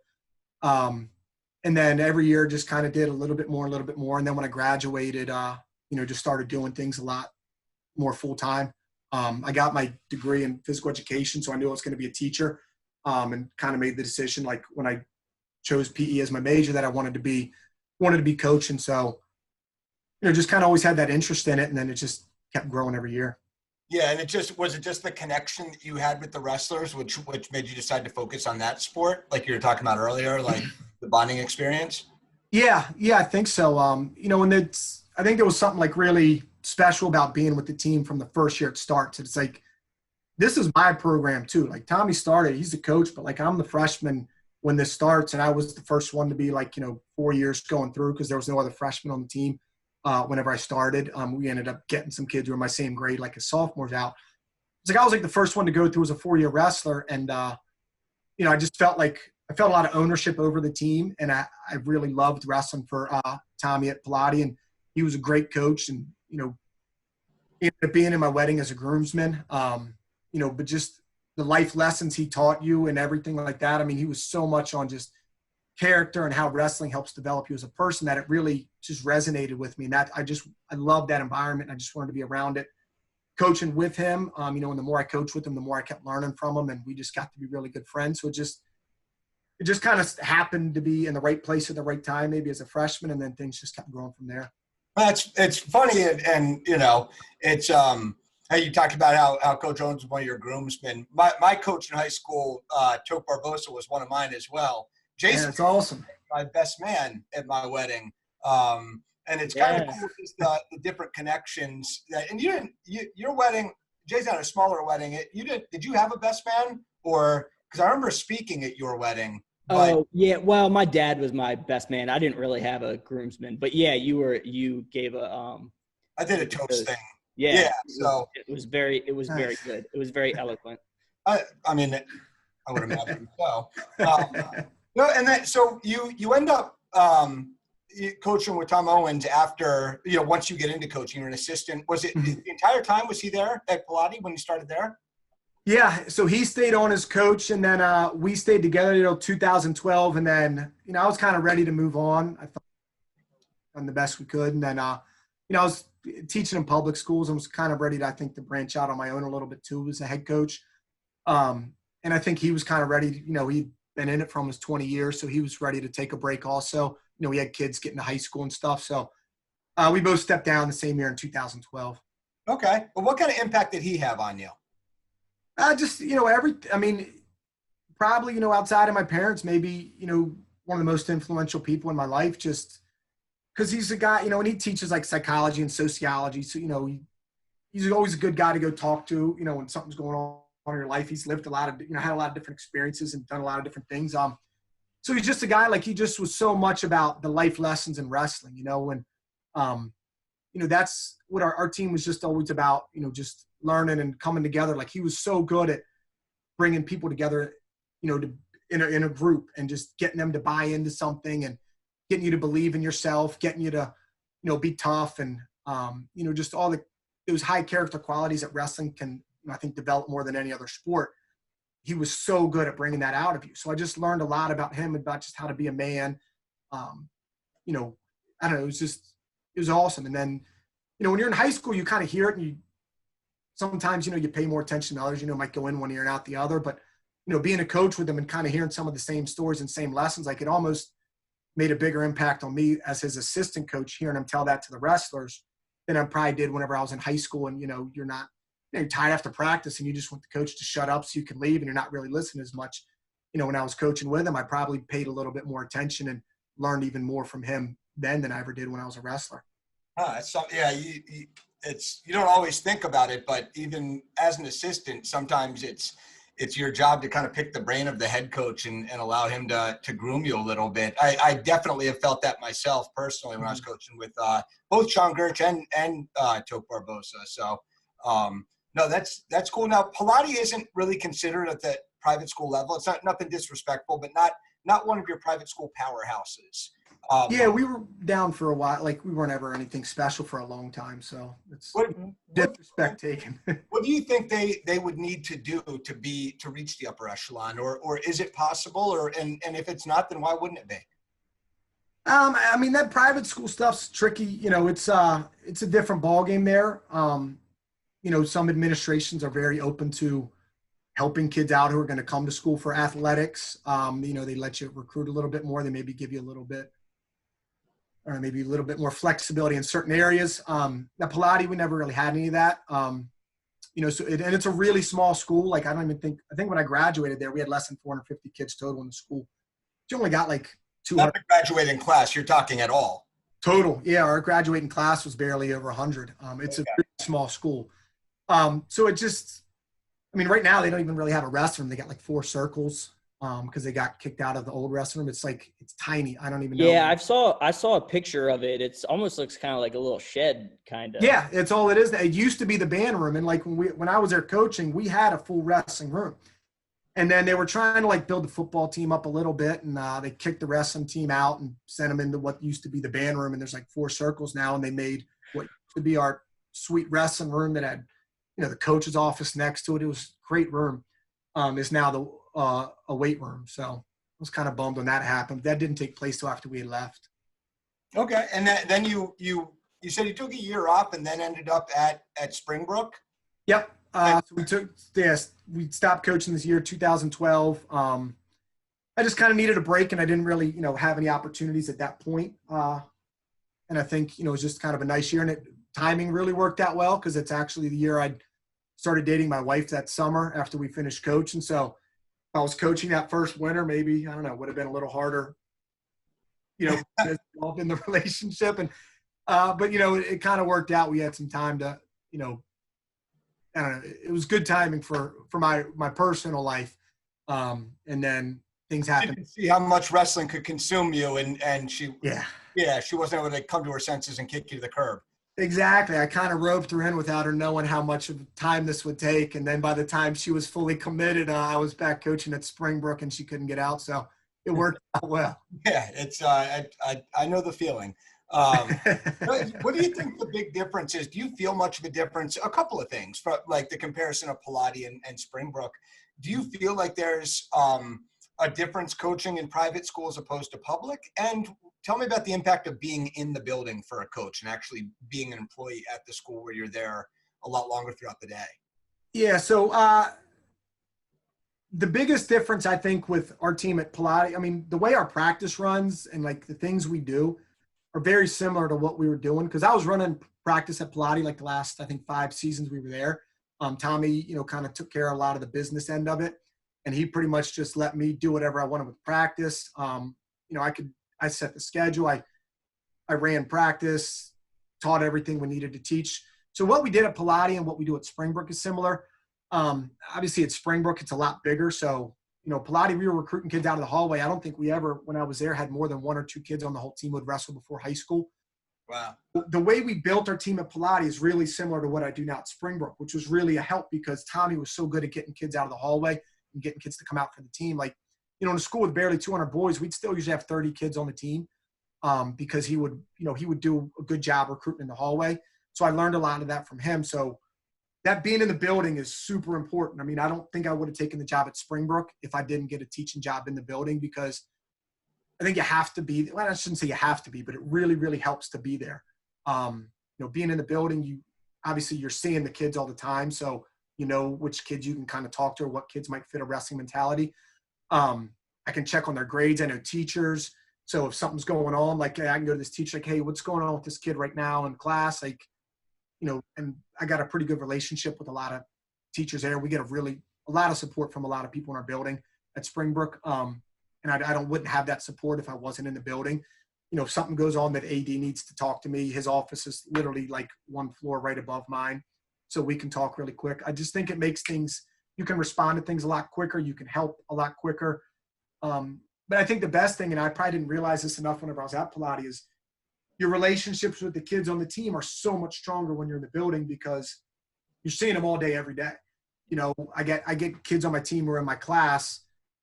And then every year just kind of did a little bit more. And then when I graduated, just started doing things a lot more full time. I got my degree in physical education, so I knew I was going to be a teacher, and kind of made the decision, like when I chose PE as my major, that I wanted to be coaching. So, just kind of always had that interest in it, and then it just kept growing every year. Yeah, and was it just the connection that you had with the wrestlers, which made you decide to focus on that sport, like you were talking about earlier, like the bonding experience? Yeah, I think so. And I think there was something like really special about being with the team from the first year it starts. It's like, this is my program too. Like Tommy started, he's the coach, but like I'm the freshman when this starts, and I was the first one to be like, 4 years going through because there was no other freshmen on the team. Whenever I started, we ended up getting some kids who were my same grade, like as sophomores out. It's like I was like the first one to go through as a 4-year wrestler, and I just felt like I felt a lot of ownership over the team, and I really loved wrestling for Tommy at Pilates, and he was a great coach, and ended up being in my wedding as a groomsman, but just the life lessons he taught you and everything like that. I mean, he was so much on just character and how wrestling helps develop you as a person that it really just resonated with me. And that I love that environment. I just wanted to be around it, coaching with him. And the more I coached with him, the more I kept learning from him, and we just got to be really good friends. So it just kind of happened to be in the right place at the right time, maybe as a freshman, and then things just kept growing from there. It's funny, and it's how you talked about how Coach Owens was one of your groomsmen. My coach in high school, Toke Barbosa, was one of mine as well. Jason, yeah, it's awesome. My best man at my wedding, and it's kind of cool just the different connections. And your wedding, Jason had a smaller wedding. Did you have a best man, or because I remember speaking at your wedding? Oh yeah, well, my dad was my best man. I didn't really have a groomsman, but yeah, you gave a I did a toast thing. Yeah. So it was very good. It was very eloquent. I mean, I would imagine so. And then so you end up coaching with Tom Owens after once you get into coaching, you're an assistant. Was it the entire time? Was he there at Pilates when you started there? Yeah, so he stayed on as coach, and then we stayed together until 2012, and then I was kind of ready to move on. I thought done the best we could, and then I was teaching in public schools and was kind of ready to branch out on my own a little bit too as a head coach. And I think he was kind of ready. He'd been in it for almost 20 years, so he was ready to take a break. Also, we had kids getting to high school and stuff, so we both stepped down the same year in 2012. Okay, well, what kind of impact did he have on you? Probably, outside of my parents, maybe, one of the most influential people in my life, just because he's a guy, and he teaches like psychology and sociology. So, he's always a good guy to go talk to, when something's going on in your life. He's lived a lot of, had a lot of different experiences and done a lot of different things. So he's just a guy, like he just was so much about the life lessons in wrestling, that's what our team was just always about, just learning and coming together. Like he was so good at bringing people together, in a group and just getting them to buy into something and getting you to believe in yourself, getting you to, be tough and, just all those high character qualities that wrestling can, I think, develop more than any other sport. He was so good at bringing that out of you. So I just learned a lot about him, about just how to be a man. I don't know, it was awesome. And then, when you're in high school, you kind of hear it, and sometimes, you pay more attention to others, might go in one ear and out the other, but, being a coach with them and kind of hearing some of the same stories and same lessons, like it almost made a bigger impact on me as his assistant coach, hearing him tell that to the wrestlers than I probably did whenever I was in high school. And, you're not, you're tired after practice and you just want the coach to shut up so you can leave and you're not really listening as much. when I was coaching with him, I probably paid a little bit more attention and learned even more from him then than I ever did when I was a wrestler. It's something, yeah, you don't always think about it, but even as an assistant, sometimes it's your job to kind of pick the brain of the head coach and allow him to groom you a little bit. I definitely have felt that myself personally when I was coaching with both Sean Gertch and Toke Barbosa. So no, that's cool. Now Pilates isn't really considered at the private school level. It's nothing disrespectful, but not one of your private school powerhouses. Yeah, we were down for a while. Like, we weren't ever anything special for a long time. So it's disrespect taken. What do you think they would need to do to reach the upper echelon, or is it possible? And if it's not, then why wouldn't it be? I mean, that private school stuff's tricky. It's a different ballgame there. Some administrations are very open to helping kids out who are going to come to school for athletics. They let you recruit a little bit more. They maybe give you a little bit more flexibility in certain areas. Now Pilates, we never really had any of that. And it's a really small school. Like, I think when I graduated there, we had less than 450 kids total in the school. You only got like 200. Not the graduating class you're talking at all. Total. Yeah. Our graduating class was barely over 100. It's a pretty small school. So it just, right now they don't even really have a restroom. They got like 4 circles. Because they got kicked out of the old wrestling room. It's tiny. I don't even know. Yeah, I saw a picture of it. It's almost looks kind of like a little shed, kind of. Yeah, it's all it is. It used to be the band room, and like when I was there coaching, we had a full wrestling room, and then they were trying to like build the football team up a little bit, and they kicked the wrestling team out and sent them into what used to be the band room, and there's like 4 circles now, and they made what used to be our sweet wrestling room that had, the coach's office next to it. It was a great room. Is now a weight room. So I was kind of bummed when that happened. That didn't take place till after we had left. Okay. And then you said you took a year off and then ended up at Springbrook? Yep. So we stopped coaching this year, 2012. I just kind of needed a break, and I didn't really, have any opportunities at that point. And I think, it was just kind of a nice year, and timing really worked out well, because it's actually the year I started dating my wife that summer after we finished coaching. So if I was coaching that first winter, maybe, I don't know, would have been a little harder, involved in the relationship. And, but, it kind of worked out. We had some time to, I don't know, it was good timing for my personal life. And then things happened. You could see how much wrestling could consume you, and she wasn't able to come to her senses and kick you to the curb. Exactly. I kind of roped her in without her knowing how much of time this would take. And then by the time she was fully committed, I was back coaching at Springbrook, and she couldn't get out. So it worked out well. Yeah, it's I know the feeling. What do you think the big difference is? Do you feel much of a difference? A couple of things, like the comparison of Pilates and Springbrook. Do you feel like there's a difference coaching in private school as opposed to public? And tell me about the impact of being in the building for a coach and actually being an employee at the school where you're there a lot longer throughout the day. Yeah. So the biggest difference, I think, with our team at Pilates, the way our practice runs and like the things we do are very similar to what we were doing. Cause I was running practice at Pilates like the last, I think, 5 seasons we were there. Tommy, kind of took care of a lot of the business end of it. And he pretty much just let me do whatever I wanted with practice. I set the schedule. I ran practice, taught everything we needed to teach. So what we did at Pilates and what we do at Springbrook is similar. Obviously at Springbrook, it's a lot bigger. So, Pilates, we were recruiting kids out of the hallway. I don't think we ever, when I was there, had more than 1 or 2 kids on the whole team who would wrestle before high school. Wow. The way we built our team at Pilates is really similar to what I do now at Springbrook, which was really a help because Tommy was so good at getting kids out of the hallway and getting kids to come out for the team. Like, in a school with barely 200 boys, we'd still usually have 30 kids on the team because he would do a good job recruiting in the hallway. So I learned a lot of that from him. So that being in the building is super important. I don't think I would have taken the job at Springbrook if I didn't get a teaching job in the building, because I think you have to be, well, I shouldn't say you have to be, but it really, really helps to be there. Being in the building, you're seeing the kids all the time. So you know which kids you can kind of talk to or what kids might fit a wrestling mentality. I can check on their grades. I know teachers. So if something's going on, like I can go to this teacher, like, hey, what's going on with this kid right now in class? Like, and I got a pretty good relationship with a lot of teachers there. We get a lot of support from a lot of people in our building. at Springbrook. And I wouldn't have that support if I wasn't in the building. You know, if something goes on that AD needs to talk to me, his office is literally like one floor right above mine. So we can talk really quick. I just think it makes things, you can respond to things a lot quicker. You can help a lot quicker. But I think the best thing, and I probably didn't realize this enough whenever I was at Pilates, is your relationships with the kids on the team are so much stronger when you're in the building because you're seeing them all day, every day. You know, I get kids on my team who are in my class,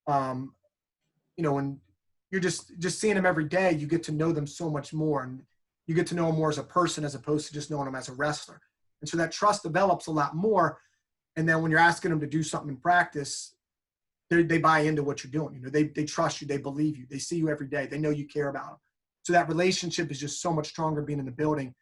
you know, and you're just seeing them every day. You get to know them so much more, and you get to know them more as a person as opposed to just knowing them as a wrestler. And so that trust develops a lot more. And then when you're asking them to do something in practice, they buy into what you're doing. You know, they trust you, they believe you, they see you every day, they know you care about them. So that relationship is just so much stronger being in the building,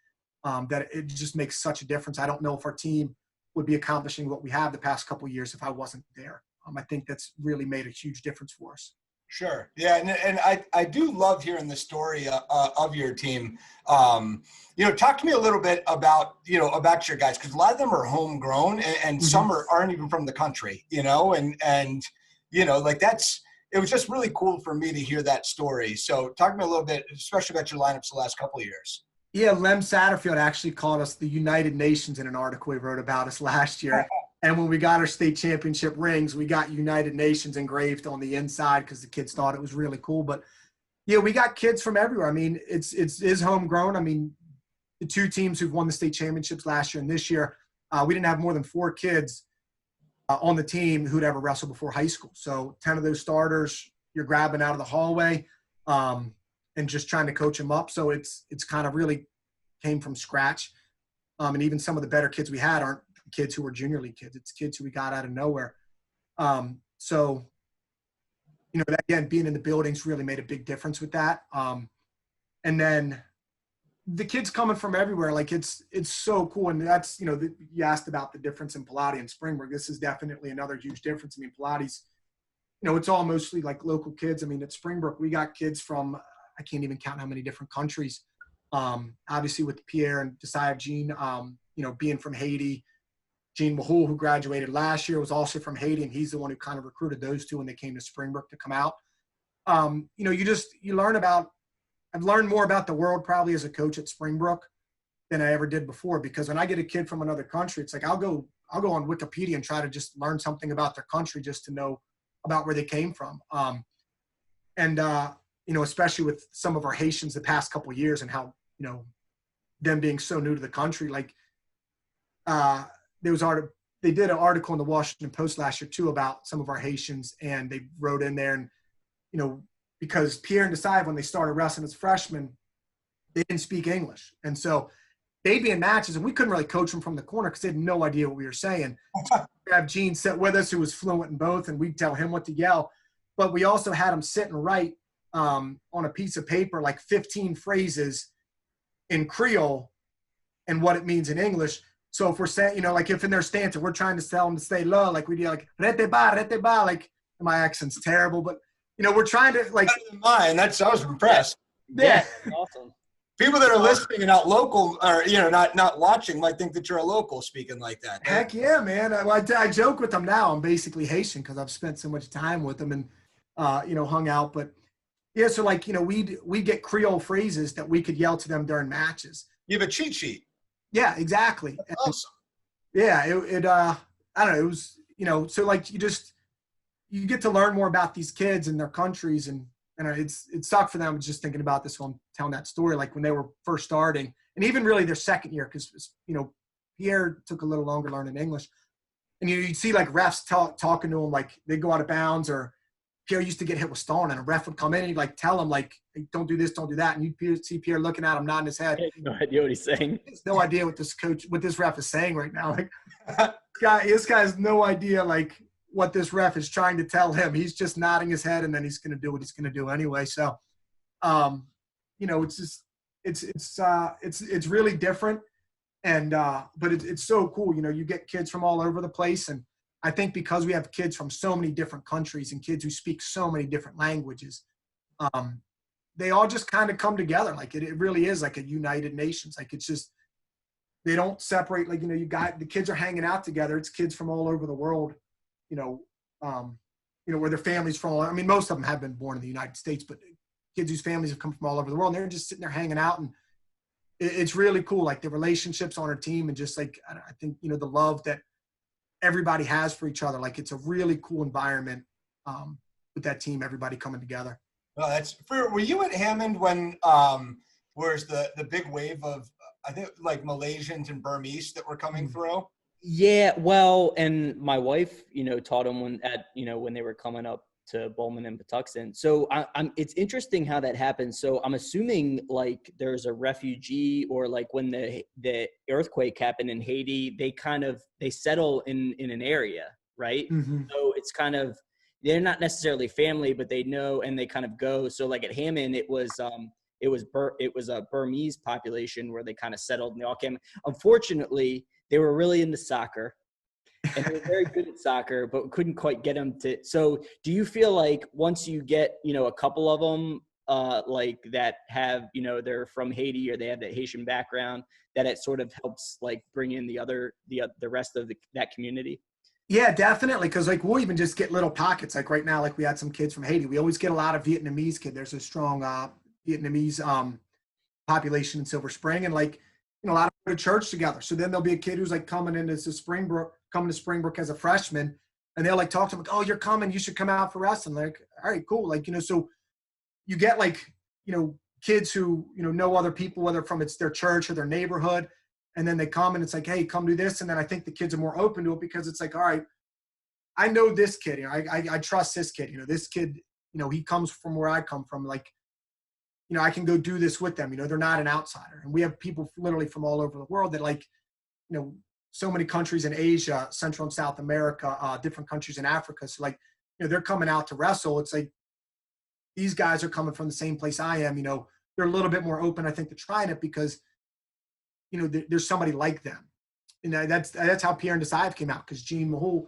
that it just makes such a difference. I don't know if our team would be accomplishing what we have the past couple of years if I wasn't there. I think that's really made a huge difference for us. Sure. Yeah. And I do love hearing the story of your team. You know, talk to me a little bit about, you know, about your guys, because a lot of them are homegrown and some aren't even from the country, you know, and, you know, like it was just really cool for me to hear that story. So talk to me a little bit, especially about your lineups the last couple of years. Yeah. Lem Satterfield actually called us the United Nations in an article he wrote about us last year. And when we got our state championship rings, we got United Nations engraved on the inside because the kids thought it was really cool. But yeah, we got kids from everywhere. I mean, it is homegrown. I mean, the two teams who've won the state championships last year and this year, we didn't have more than 4 kids on the team who'd ever wrestled before high school. So 10 of those starters, you're grabbing out of the hallway and just trying to coach them up. So it's kind of really came from scratch. And even some of the better kids we had aren't kids who were junior league kids. It's kids who we got out of nowhere. So, you know, that, again, being in the buildings really made a big difference with that. And then the kids coming from everywhere, like it's so cool. And that's, you know, you asked about the difference in Pilates and Springbrook. This is definitely another huge difference. I mean, Pilates, you know, it's all mostly like local kids. I mean, at Springbrook, we got kids from, I can't even count how many different countries. Obviously with Pierre and Desayev Jean, you know, being from Haiti, Gene Mahul, who graduated last year, was also from Haiti, and he's the one who kind of recruited those two when they came to Springbrook to come out. You know, you learn about – I've learned more about the world probably as a coach at Springbrook than I ever did before, because when I get a kid from another country, it's like I'll go on Wikipedia and try to just learn something about their country just to know about where they came from. You know, especially with some of our Haitians the past couple of years and how, you know, them being so new to the country, like they did an article in the Washington Post last year too about some of our Haitians, and they wrote in there, and, you know, because Pierre and Desayev, when they started wrestling as freshmen, they didn't speak English. And so they'd be in matches and we couldn't really coach them from the corner because they had no idea what we were saying. So we have Gene sit with us who was fluent in both, and we'd tell him what to yell. But we also had him sit and write on a piece of paper like 15 phrases in Creole and what it means in English. So if we're saying, you know, like if in their stance and we're trying to tell them to stay low, like we do like rete ba, like my accent's terrible, but you know, we're trying to like mine. I was impressed. Yeah. Awesome. People that are listening and not local, or, you know, not watching, might think that you're a local speaking like that. Heck yeah, man. I joke with them now. I'm basically Haitian because I've spent so much time with them and, you know, hung out. But yeah, so like, you know, we get Creole phrases that we could yell to them during matches. You have a cheat sheet. Yeah, exactly. That's awesome. Yeah, I don't know. It was, you know, so like you get to learn more about these kids and their countries, and it sucked for them just thinking about this while I'm telling that story, like when they were first starting, and even really their second year, because, you know, Pierre took a little longer learning English, and you'd see like refs talking to him, like they go out of bounds, or Pierre used to get hit with stone, and a ref would come in and he'd like tell him like, hey, don't do this, don't do that, and you'd see Pierre looking at him, nodding his head. I have no idea what he's saying. He has no idea what this ref is saying right now. Like, this guy has no idea like what this ref is trying to tell him. He's just nodding his head, and then he's going to do what he's going to do anyway. So, you know, it's just it's really different, and but it's so cool. You know, you get kids from all over the place, and I think because we have kids from so many different countries and kids who speak so many different languages, they all just kind of come together. Like it really is like a United Nations. Like it's just, they don't separate. Like, you know, the kids are hanging out together. It's kids from all over the world, you know, where their families from all, I mean, most of them have been born in the United States, but kids whose families have come from all over the world, and they're just sitting there hanging out, and it's really cool. Like the relationships on our team, and just like, I think, the love that everybody has for each other. Like it's a really cool environment with that team, everybody coming together. Well, were you at Hammond when where's the big wave of, I think, like Malaysians and Burmese that were coming through? Yeah, well, and my wife, taught them when they were coming up to Bowman and Patuxent. So it's interesting how that happens. So I'm assuming like there's a refugee, or like when the earthquake happened in Haiti, they settle in an area, right? Mm-hmm. So it's kind of, they're not necessarily family, but they know, and they kind of go. So like at Hammond, it was a Burmese population where they kind of settled, and they all came. Unfortunately, they were really into soccer, and they were very good at soccer, but couldn't quite get them to. So do you feel like once you get, a couple of them like that have, they're from Haiti or they have that Haitian background, that it sort of helps like bring in the rest of that community? Yeah, definitely. Cause like we'll even just get little pockets. Like right now, like we had some kids from Haiti. We always get a lot of Vietnamese kids. There's a strong Vietnamese population in Silver Spring, and like, a lot of them go to church together. So then there'll be a kid who's like coming to Springbrook as a freshman, and they'll like talk to him like, "Oh, you're coming, you should come out for wrestling." Like, all right, cool. Like, so you get like, kids who, know other people, whether from it's their church or their neighborhood. And then they come and it's like, hey, come do this. And then I think the kids are more open to it because it's like, all right, I know this kid, I trust this kid, this kid, he comes from where I come from. Like, I can go do this with them. They're not an outsider. And we have people literally from all over the world that like, so many countries in Asia, Central and South America, different countries in Africa. So like, they're coming out to wrestle. It's like, these guys are coming from the same place I am. They're a little bit more open, I think, to trying it because, there's somebody like them. And that's how Pierre and Desailles came out, because Gene Mahul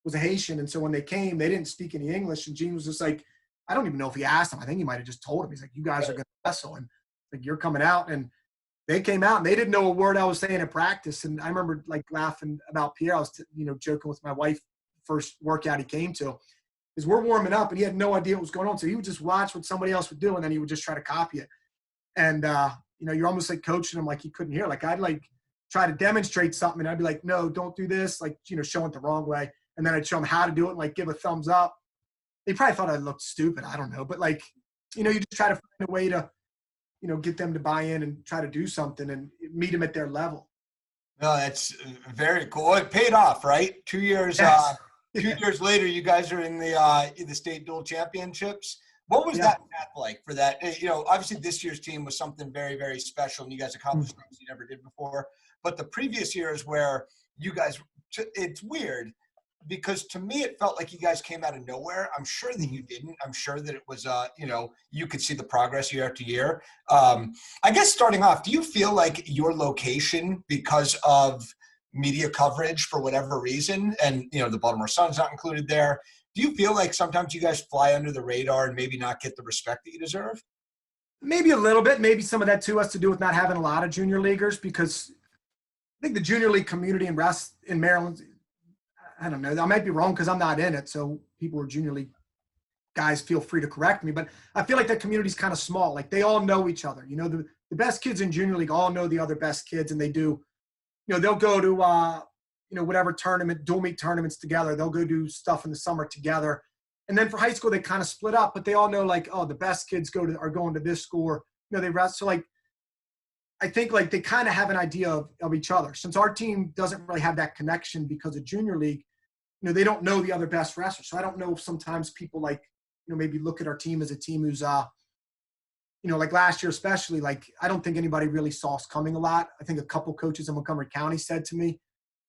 was a Haitian. And so when they came, they didn't speak any English. And Gene was just like, I don't even know if he asked them. I think he might have just told him. He's like, you guys are going to wrestle. And like, you're coming out. And they came out and they didn't know a word I was saying in practice. And I remember like laughing about Pierre. I was, joking with my wife, first workout he came to, is we're warming up and he had no idea what was going on. So he would just watch what somebody else would do. And then he would just try to copy it. And, you're almost like coaching him like he couldn't hear. Like I'd like try to demonstrate something and I'd be like, no, don't do this. Like, showing it the wrong way. And then I'd show him how to do it and like give a thumbs up. They probably thought I looked stupid. I don't know. But like, you just try to find a way to, get them to buy in and try to do something and meet them at their level. No, that's very cool. It paid off, right? 2 years, Yes. 2 years later, you guys are in the state dual championships. What was that path like for that? Obviously this year's team was something very, very special, and you guys accomplished things you never did before. But the previous years where you guys, it's weird because to me it felt like you guys came out of nowhere. I'm sure that you didn't. I'm sure that it was, you could see the progress year after year. I guess starting off, do you feel like your location, because of media coverage for whatever reason, and the Baltimore Sun's not included there, do you feel like sometimes you guys fly under the radar and maybe not get the respect that you deserve? Maybe a little bit. Maybe some of that too has to do with not having a lot of junior leaguers, because I think the junior league community in Maryland, I don't know, I might be wrong because I'm not in it. So people who are junior league guys, feel free to correct me, but I feel like that community is kind of small. Like they all know each other. The best kids in junior league all know the other best kids, and they do, they'll go to, whatever tournament, dual meet tournaments together. They'll go do stuff in the summer together. And then for high school, they kind of split up, but they all know like, oh, the best kids are going to this school, or, they rest. So like, I think like they kind of have an idea of each other. Since our team doesn't really have that connection because of junior league, they don't know the other best wrestlers. So I don't know if sometimes people like, maybe look at our team as a team who's, like last year especially, like I don't think anybody really saw us coming a lot. I think a couple coaches in Montgomery County said to me,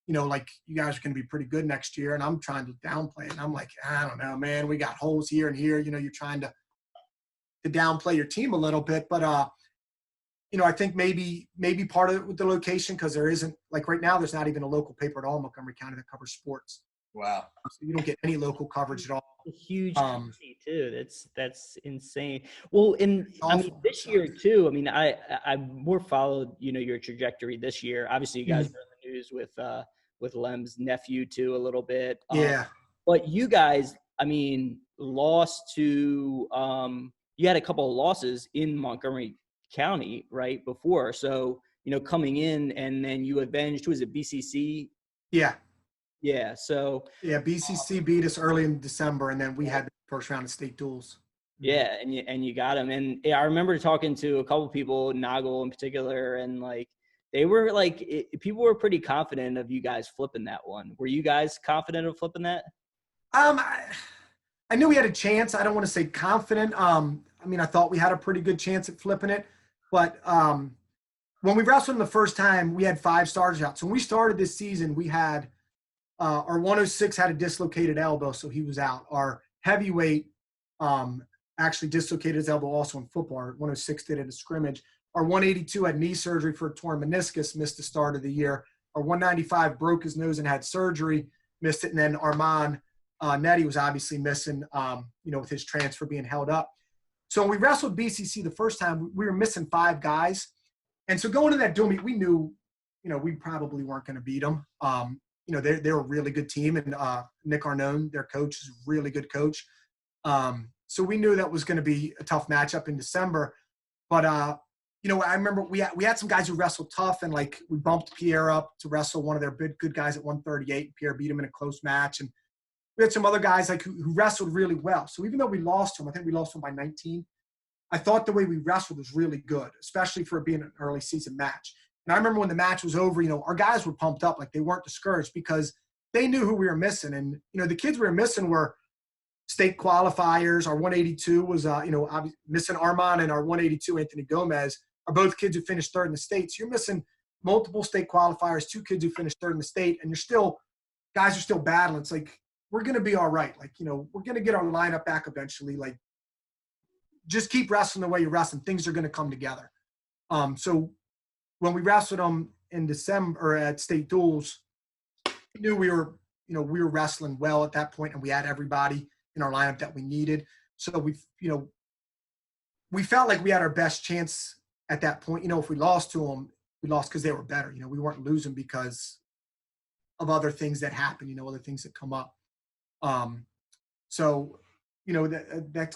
like you guys are going to be pretty good next year. And I'm trying to downplay it. And I'm like, I don't know, man, we got holes here and here. You're trying to downplay your team a little bit. But, I think maybe part of it with the location, because there isn't, like right now, there's not even a local paper at all in Montgomery County that covers sports. Wow. So you don't get any local coverage at all. A huge community too. That's insane. Well, this year too. I mean, I more followed your trajectory this year. Obviously, you guys were in the news with Lem's nephew too a little bit. Yeah. But you guys, I mean, lost to you had a couple of losses in Montgomery County right before. So, coming in and then you avenged, who is it, BCC? Yeah. Yeah. So, Yeah, BCC beat us early in December, and then we had the first round of state duels. yeah, and you got him. And I remember talking to a couple of people, Noggle in particular, and like they were like people were pretty confident of you guys flipping that one. Were you guys confident of flipping that? I knew we had a chance. I don't want to say confident. I mean, I thought we had a pretty good chance at flipping it, but when we wrestled them the first time, we had 5 starters out. So when we started this season, we had our 106 had a dislocated elbow, so he was out. Our heavyweight actually dislocated his elbow also in football. Our 106 did it at a scrimmage. Our 182 had knee surgery for a torn meniscus, missed the start of the year. Our 195 broke his nose and had surgery, missed it. And then Armand Nettie was obviously missing, with his transfer being held up. So when we wrestled BCC the first time, we were missing 5 guys. And so going to that dual meet, we knew, we probably weren't going to beat them. They're a really good team. And Nick Arnone, their coach, is a really good coach. So we knew that was going to be a tough matchup in December. But, I remember we had some guys who wrestled tough, and like we bumped Pierre up to wrestle one of their good guys at 138. Pierre beat him in a close match. And we had some other guys like who wrestled really well. So even though we lost him, I think we lost him by 19. I thought the way we wrestled was really good, especially for it being an early season match. And I remember when the match was over, our guys were pumped up, like they weren't discouraged because they knew who we were missing. And, the kids we were missing were state qualifiers. Our 182 was, missing Armand, and our 182, Anthony Gomez, are both kids who finished third in the state. So you're missing multiple state qualifiers, 2 kids who finished third in the state, and guys are still battling. It's like, we're going to be all right. Like, we're going to get our lineup back eventually. Like, just keep wrestling the way you're wrestling. Things are going to come together. So when we wrestled them in December or at state duels, we knew we were wrestling well at that point, and we had everybody in our lineup that we needed. So we felt like we had our best chance at that point. If we lost to them, we lost because they were better. We weren't losing because of other things that happen, other things that come up. That's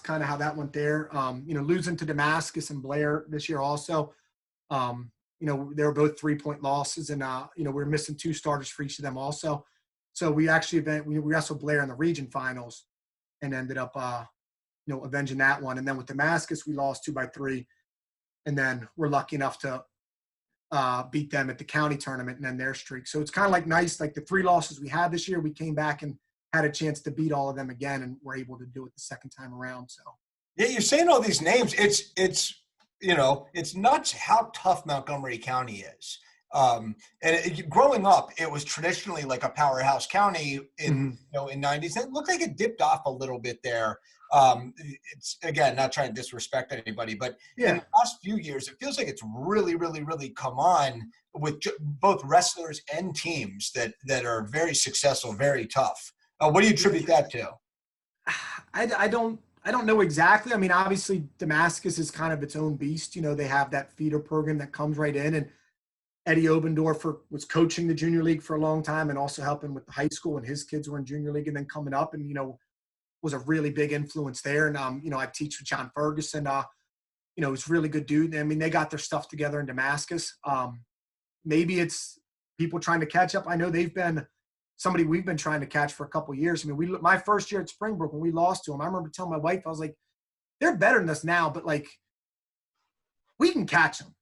kind of how that went there. Losing to Damascus and Blair this year also, they were both 3-point losses, and, we were missing 2 starters for each of them also. So we actually we wrestled Blair in the region finals and ended up, avenging that one. And then with Damascus, we lost 2-3. And then we're lucky enough to beat them at the county tournament and end their streak. So it's kind of like nice, like the 3 losses we had this year, we came back and had a chance to beat all of them again, and were able to do it the second time around. So yeah, you're saying all these names. It's nuts how tough Montgomery County is. Growing up, it was traditionally like a powerhouse county in in 90s. It looked like it dipped off a little bit there. It's, again, not trying to disrespect anybody, but in the last few years, it feels like it's really, really, really come on with both wrestlers and teams that are very successful, very tough. What do you attribute that to? I don't know exactly. I mean, obviously Damascus is kind of its own beast. They have that feeder program that comes right in, and Eddie Obendorfer was coaching the junior league for a long time and also helping with the high school, and his kids were in junior league and then coming up, and, was a really big influence there. And, I teach with John Ferguson, he's a really good dude. I mean, they got their stuff together in Damascus. Maybe it's people trying to catch up. I know they've been somebody we've been trying to catch for a couple of years. I mean, my first year at Springbrook, when we lost to them, I remember telling my wife, I was like, they're better than us now, but like, we can catch them.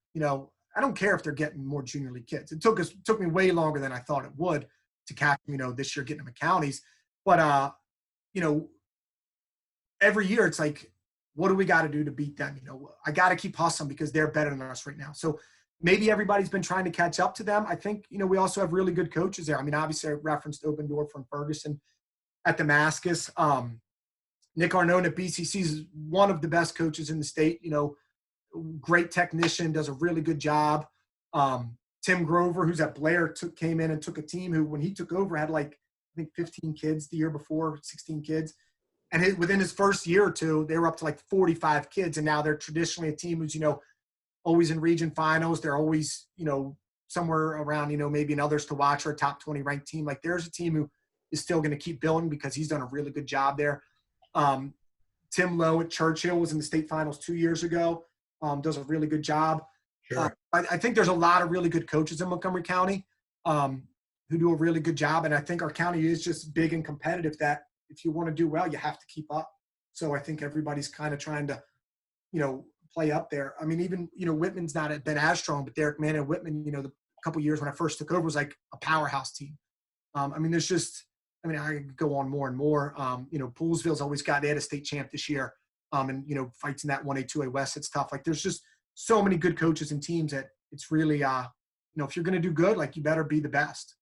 I don't care if they're getting more junior league kids. It took me way longer than I thought it would to catch, this year getting them at counties. But, every year it's like, what do we got to do to beat them? I got to keep hustling because they're better than us right now. So maybe everybody's been trying to catch up to them. I think, we also have really good coaches there. I mean, obviously I referenced Obendorfer from Ferguson at Damascus. Nick Arnone at BCC is one of the best coaches in the state, great technician, does a really good job. Tim Grover, who's at Blair, came in and took a team who, when he took over, had like, I think 15 kids the year before, 16 kids. And within his first year or two, they were up to like 45 kids. And now they're traditionally a team who's, always in region finals. They're always, somewhere around, maybe an others to watch or a top 20 ranked team. Like, there's a team who is still going to keep building because he's done a really good job there. Tim Lowe at Churchill was in the state finals 2 years ago. Does a really good job. Sure. I think there's a lot of really good coaches in Montgomery County who do a really good job. And I think our county is just big and competitive that if you want to do well, you have to keep up. So I think everybody's kind of trying to, play up there. I mean, even, Whitman's not been as strong, but Derek Mann and Whitman, the couple years when I first took over was like a powerhouse team. I could go on more and more. Poolesville's always they had a state champ this year and, fights in that 1A, 2A West. It's tough. Like there's just so many good coaches and teams that it's really, if you're going to do good, like you better be the best.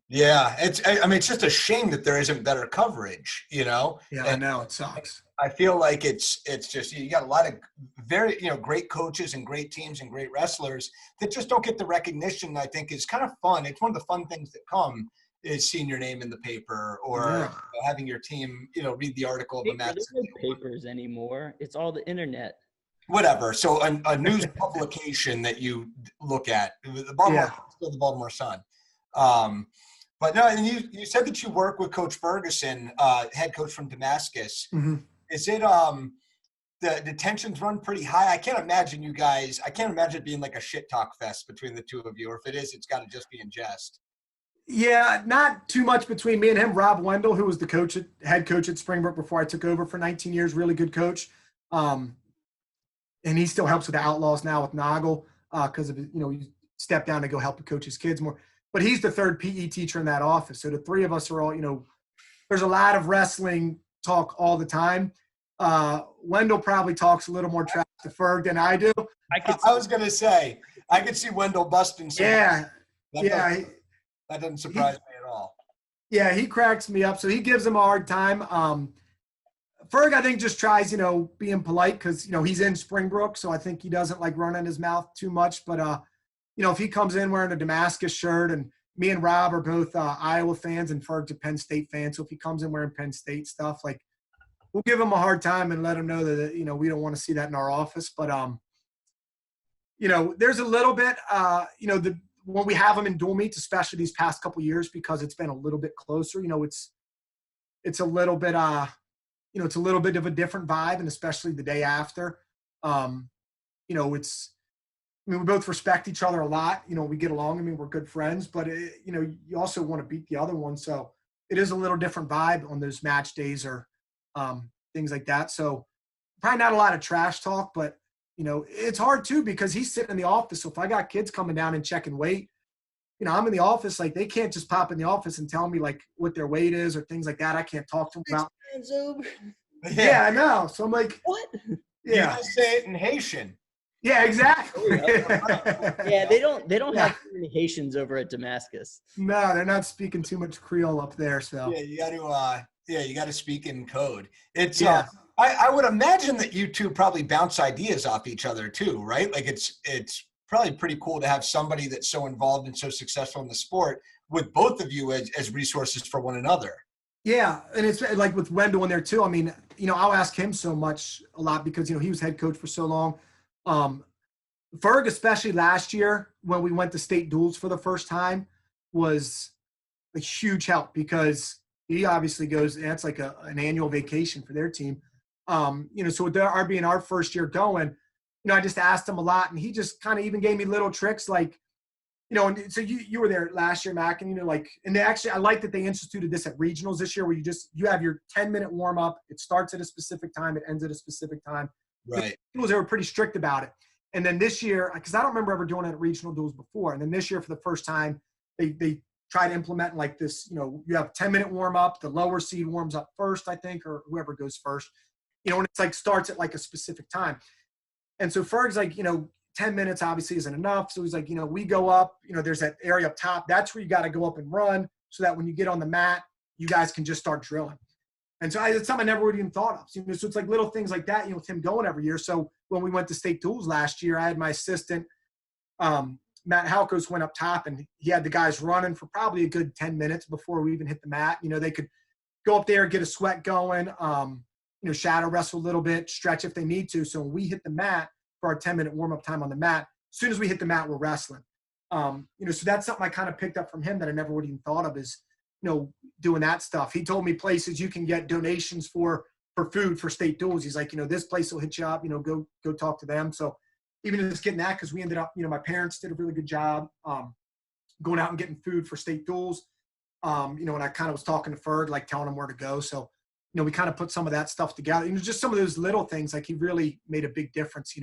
Yeah. It's just a shame that there isn't better coverage, Yeah, and I know it sucks. I feel like it's just, you got a lot of very, great coaches and great teams and great wrestlers that just don't get the recognition. I think is kind of fun. It's one of the fun things that come is seeing your name in the paper or having your team, read the article of a match. There's no papers anymore. It's all the internet. Whatever. So a news publication that you look at, the Baltimore Sun. But no, and you said that you work with Coach Ferguson, head coach from Damascus. Mm-hmm. Is it the tensions run pretty high? I can't imagine it being like a shit talk fest between the two of you. Or if it is, it's got to just be in jest. Yeah, not too much between me and him. Rob Whittles, who was the head coach at Springbrook before I took over for 19 years, really good coach. And he still helps with the Outlaws now with Noggle because of he stepped down to go help the coach his kids more. But he's the third PE teacher in that office. So the three of us are all, there's a lot of wrestling talk all the time. Wendell probably talks a little more trash to Ferg than I do. I was going to say, I could see Wendell busting some. Yeah. That doesn't surprise me at all. Yeah, he cracks me up. So he gives him a hard time. Ferg, I think, just tries, being polite because, he's in Springbrook. So I think he doesn't like running his mouth too much. But, if he comes in wearing a Damascus shirt, and me and Rob are both Iowa fans and Ferg's a Penn State fan. So if he comes in wearing Penn State stuff, like, we'll give him a hard time and let him know that, we don't want to see that in our office. But, there's a little bit, when we have them in dual meets, especially these past couple years, because it's been a little bit closer, it's a little bit, it's a little bit of a different vibe, and especially the day after, we both respect each other a lot. We get along. We're good friends, but you also want to beat the other one. So it is a little different vibe on those match days or things like that. So probably not a lot of trash talk, but it's hard too because he's sitting in the office. So if I got kids coming down and checking weight, I'm in the office. Like they can't just pop in the office and tell me like what their weight is or things like that. I can't talk to them about. Yeah, I know. So I'm like, what? Yeah, you just say it in Haitian. Yeah, exactly. Yeah, they don't have too many Haitians over at Damascus. No, they're not speaking too much Creole up there. So yeah, you got to speak in code. It's I would imagine that you two probably bounce ideas off each other too, right? Like it's probably pretty cool to have somebody that's so involved and so successful in the sport with both of you as resources for one another. Yeah, and it's like with Wendell in there too. I mean, I'll ask him so much a lot because he was head coach for so long. Ferg, especially last year when we went to state duels for the first time, was a huge help because he obviously goes, that's like an annual vacation for their team. So with our being our first year going, I just asked him a lot, and he just kind of even gave me little tricks like, and so you were there last year, Mac, and and they actually, I like that they instituted this at regionals this year where you have your 10-minute warm up. It starts at a specific time. It ends at a specific time. Right. They were pretty strict about it. And then this year, because I don't remember ever doing it at regional duels before. And then this year for the first time, they try to implement like this, you have 10-minute warm up, the lower seed warms up first, I think, or whoever goes first, and it's like starts at like a specific time. And so Ferg's like, 10 minutes obviously isn't enough. So he's like, we go up, there's that area up top. That's where you got to go up and run so that when you get on the mat, you guys can just start drilling. And so it's something I never would have even thought of. So it's like little things like that, with him going every year. So when we went to state duels last year, I had my assistant, Matt Halkos, went up top, and he had the guys running for probably a good 10 minutes before we even hit the mat. They could go up there, get a sweat going, shadow wrestle a little bit, stretch if they need to. So when we hit the mat for our 10-minute warm-up time on the mat, as soon as we hit the mat, we're wrestling. So that's something I kind of picked up from him that I never would have even thought of is, doing that stuff. He told me places you can get donations for for food for state duels. He's like, this place will hit you up, go talk to them. So even just getting that, because we ended up, my parents did a really good job going out and getting food for state duels. And I kind of was talking to Ferg, like telling him where to go. So, we kind of put some of that stuff together. Just some of those little things, like he really made a big difference,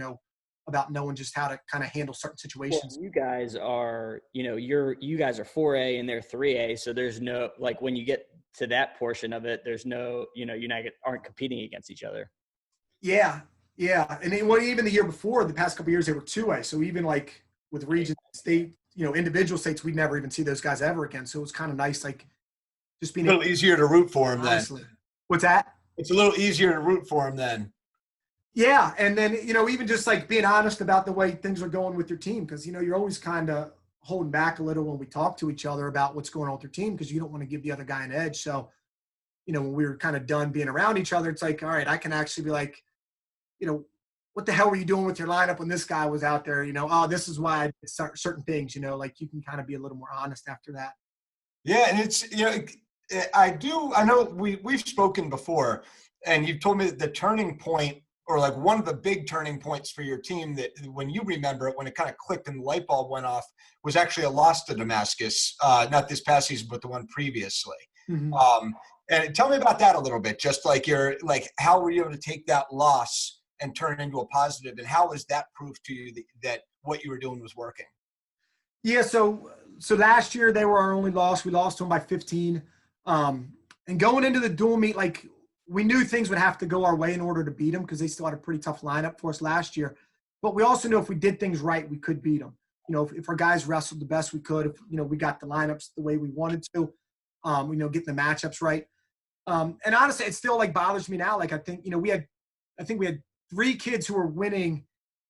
about knowing just how to kind of handle certain situations. Well, you guys are, you guys are 4A and they're 3A. So there's no, like when you get to that portion of it, there's no, aren't competing against each other. Yeah. Yeah. And then, even the year before, the past couple of years, they were 2A. So even like with region state, individual states, we'd never even see those guys ever again. So it was kind of nice, like just being a little easier to root for them honestly. then. What's that? It's a little easier to root for them then. Yeah. And then, even just like being honest about the way things are going with your team. Cause you're always kind of holding back a little when we talk to each other about what's going on with your team, because you don't want to give the other guy an edge. So, when we were kind of done being around each other, it's like, all right, I can actually be like, what the hell were you doing with your lineup when this guy was out there? Oh, this is why I did certain things, like you can kind of be a little more honest after that. Yeah. And it's, I know we've spoken before, and you've told me that the turning point, or like one of the big turning points for your team, that when you remember it, when it kind of clicked and the light bulb went off, was actually a loss to Damascus, not this past season, but the one previously. Mm-hmm. And tell me about that a little bit. Just like how were you able to take that loss and turn it into a positive, and how was that proof to you that what you were doing was working? Yeah. So last year they were our only loss. We lost to them by 15. And going into the dual meet, like we knew things would have to go our way in order to beat them, because they still had a pretty tough lineup for us last year. But we also know if we did things right, we could beat them. If our guys wrestled the best we could, if, we got the lineups the way we wanted to, getting the matchups right. And honestly, it still like bothers me now. Like I think we had 3 kids who were winning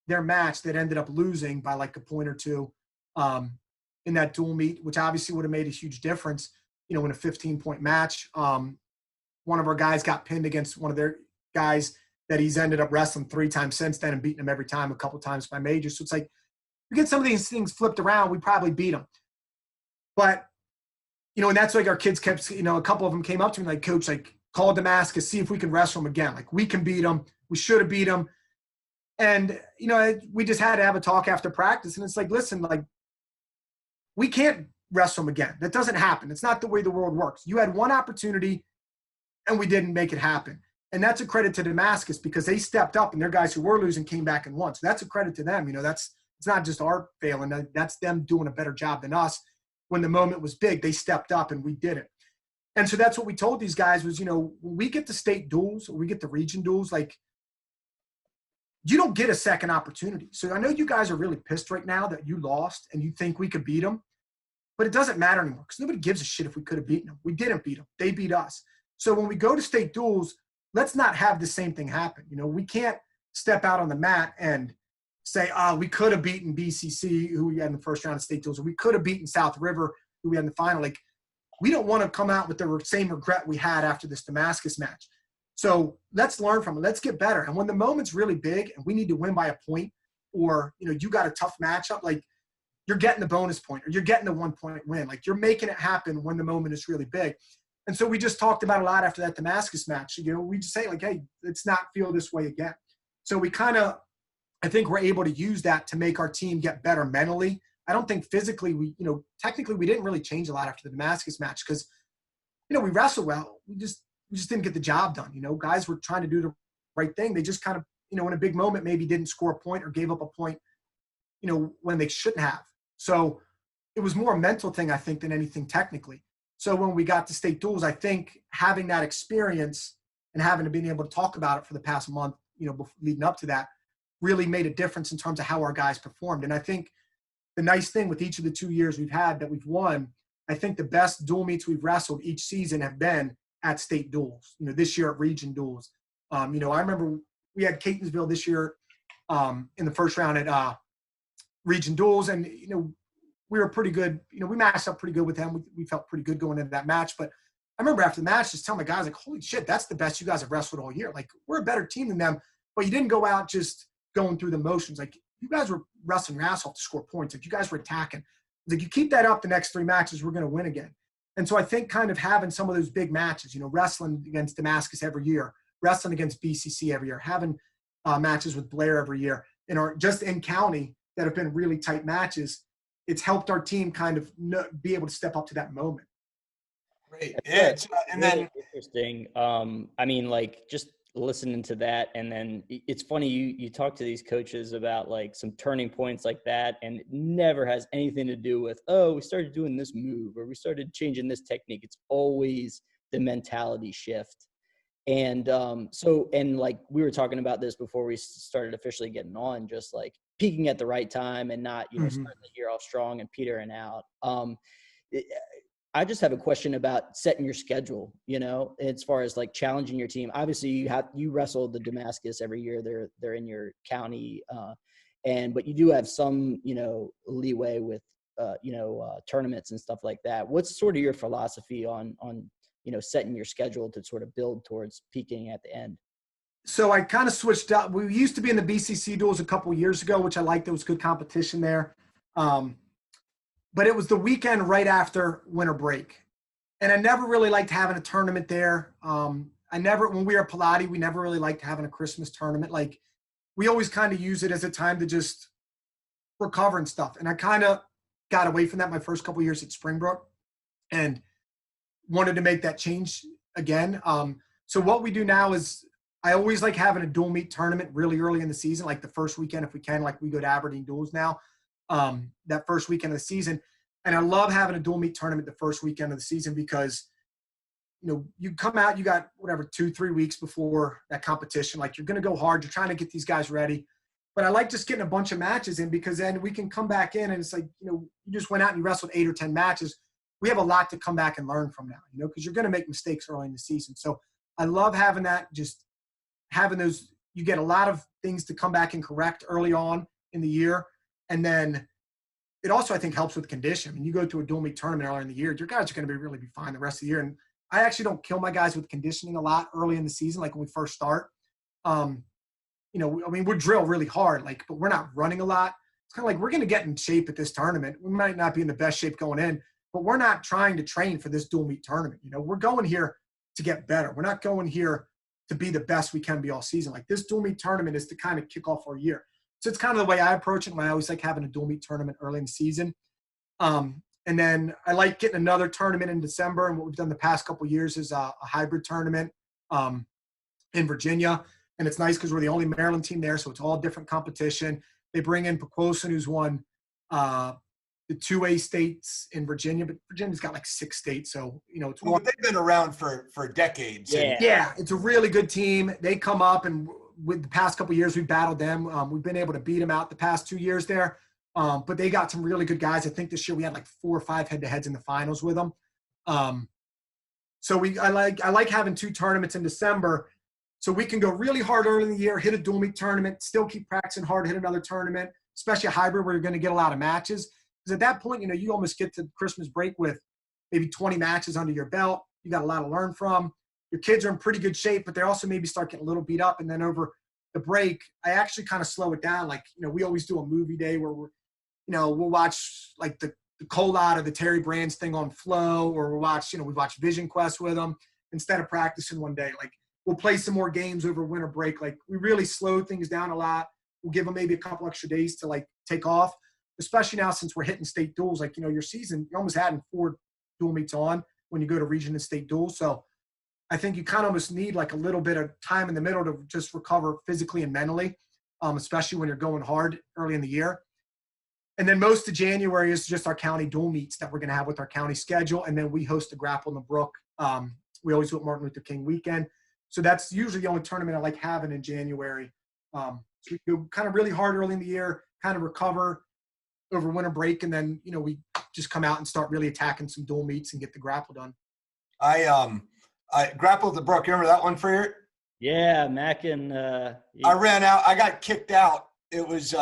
their match that ended up losing by like a point or two in that dual meet, which obviously would have made a huge difference, in a 15-point match. One of our guys got pinned against one of their guys that he's ended up wrestling 3 times since then and beating him every time, a couple times by majors. So it's like, we get some of these things flipped around, we probably beat them. But, and that's like our kids kept, a couple of them came up to me like, Coach, like call Damascus, see if we can wrestle them again. Like we can beat them. We should have beat them. And, we just had to have a talk after practice. And it's like, listen, like we can't wrestle them again. That doesn't happen. It's not the way the world works. You had one opportunity and we didn't make it happen. And that's a credit to Damascus, because they stepped up and their guys who were losing came back and won. So that's a credit to them. It's not just our failing. That's them doing a better job than us. When the moment was big, they stepped up and we did it. And so that's what we told these guys was, when we get the state duels or we get the region duels, like you don't get a second opportunity. So I know you guys are really pissed right now that you lost and you think we could beat them, but it doesn't matter anymore because nobody gives a shit if we could have beaten them. We didn't beat them. They beat us. So when we go to state duels, let's not have the same thing happen. We can't step out on the mat and say, we could have beaten BCC, who we had in the first round of state duels, or we could have beaten South River, who we had in the final. Like, we don't want to come out with the same regret we had after this Damascus match. So let's learn from it. Let's get better. And when the moment's really big and we need to win by a point, or, you got a tough matchup, like you're getting the bonus point or you're getting the 1-point win. Like you're making it happen when the moment is really big. And so we just talked about a lot after that Damascus match. We just say like, hey, let's not feel this way again. So we kind of, I think we're able to use that to make our team get better mentally. I don't think physically technically we didn't really change a lot after the Damascus match because, we wrestled well. We just didn't get the job done. Guys were trying to do the right thing. They just kind of, in a big moment, maybe didn't score a point or gave up a point, when they shouldn't have. So it was more a mental thing, I think, than anything technically. So when we got to state duels, I think having that experience and having to be able to talk about it for the past month, leading up to that, really made a difference in terms of how our guys performed. And I think the nice thing with each of the 2 years we've had that we've won, I think the best dual meets we've wrestled each season have been at state duels. This year at region duels. I remember we had Catonsville this year in the first round at region duels, and we were pretty good. We matched up pretty good with them. We felt pretty good going into that match. But I remember after the match, just telling my guys like, "Holy shit, that's the best you guys have wrestled all year. Like we're a better team than them, but you didn't go out just going through the motions. Like you guys were wrestling your ass off to score points. Like you guys were attacking. Like you keep that up the next 3 matches, we're going to win again." And so I think kind of having some of those big matches, wrestling against Damascus every year, wrestling against BCC every year, having matches with Blair every year, and are just in county that have been really tight matches. It's helped our team kind of be able to step up to that moment. Great. Yeah. And really then interesting. I mean, like just listening to that, and then it's funny you talk to these coaches about like some turning points like that, and it never has anything to do with, oh, we started doing this move or we started changing this technique. It's always the mentality shift. And and like we were talking about this before we started officially getting on, just like peaking at the right time and not, starting the year off strong and petering out. I just have a question about setting your schedule, as far as like challenging your team. Obviously you wrestle the Damascus every year. They're in your county. But you do have some, leeway with, tournaments and stuff like that. What's sort of your philosophy on setting your schedule to sort of build towards peaking at the end? So I kind of switched up. We used to be in the BCC duels a couple of years ago, which I liked. There was good competition there. But it was the weekend right after winter break. And I never really liked having a tournament there. When we were at Pilates, we never really liked having a Christmas tournament. Like, we always kind of use it as a time to just recover and stuff. And I kind of got away from that my first couple of years at Springbrook and wanted to make that change again. So what we do now is I always like having a dual meet tournament really early in the season, like the first weekend if we can, like we go to Aberdeen duels now. That first weekend of the season. And I love having a dual meet tournament the first weekend of the season because, you come out, you got 2-3 weeks before that competition. Like, you're going to go hard. You're trying to get these guys ready. But I like just getting a bunch of matches in because then we can come back in and it's like, you just went out and you wrestled 8 or 10 matches. We have a lot to come back and learn from now, because you're going to make mistakes early in the season. So I love having that, just having those, you get a lot of things to come back and correct early on in the year. And then it also, I think, helps with condition. When you go to a dual meet tournament earlier in the year, your guys are going to really be fine the rest of the year. And I actually don't kill my guys with conditioning a lot early in the season, like when we first start. We drill really hard, but we're not running a lot. It's kind of like we're going to get in shape at this tournament. We might not be in the best shape going in, but we're not trying to train for this dual meet tournament. We're going here to get better. We're not going here to be the best we can be all season. Like, this dual meet tournament is to kind of kick off our year. So it's kind of the way I approach it. I always like having a dual meet tournament early in the season. And then I like getting another tournament in December. And what we've done the past couple of years is a hybrid tournament in Virginia. And it's nice because we're the only Maryland team there. So it's all different competition. They bring in Pequosan, who's won the 2A states in Virginia. But Virginia's got 6 states. So, it's well, they've been around for decades. Yeah, it's a really good team. They come up, and with the past couple of years, we battled them. We've been able to beat them out the past 2 years there. But they got some really good guys. I think this year we had 4 or 5 head-to-heads in the finals with them. So I like having 2 tournaments in December so we can go really hard early in the year, hit a dual meet tournament, still keep practicing hard, hit another tournament, especially a hybrid where you're going to get a lot of matches. Because at that point, you almost get to Christmas break with maybe 20 matches under your belt. You got a lot to learn from. Your kids are in pretty good shape, but they also maybe start getting a little beat up. And then over the break, I actually kind of slow it down. We always do a movie day where we'll watch the Colot or the Terry Brands thing on Flow, or we watch Vision Quest with them instead of practicing one day. We'll play some more games over winter break. We really slow things down a lot. We'll give them maybe a couple extra days to take off, especially now since we're hitting state duels. Your season, you're almost adding 4 dual meets on when you go to region and state duels. So I think you kind of almost need a little bit of time in the middle to just recover physically and mentally, especially when you're going hard early in the year. And then most of January is just our county dual meets that we're going to have with our county schedule. And then we host a Grapple in the Brook. We always do it Martin Luther King weekend. So that's usually the only tournament I like having in January. So we go kind of really hard early in the year, kind of recover over winter break. And then, we just come out and start really attacking some dual meets and get the Grapple done. I grappled the Brook. You remember that one, Freiert? Yeah, Mackin. I ran out. I got kicked out. It was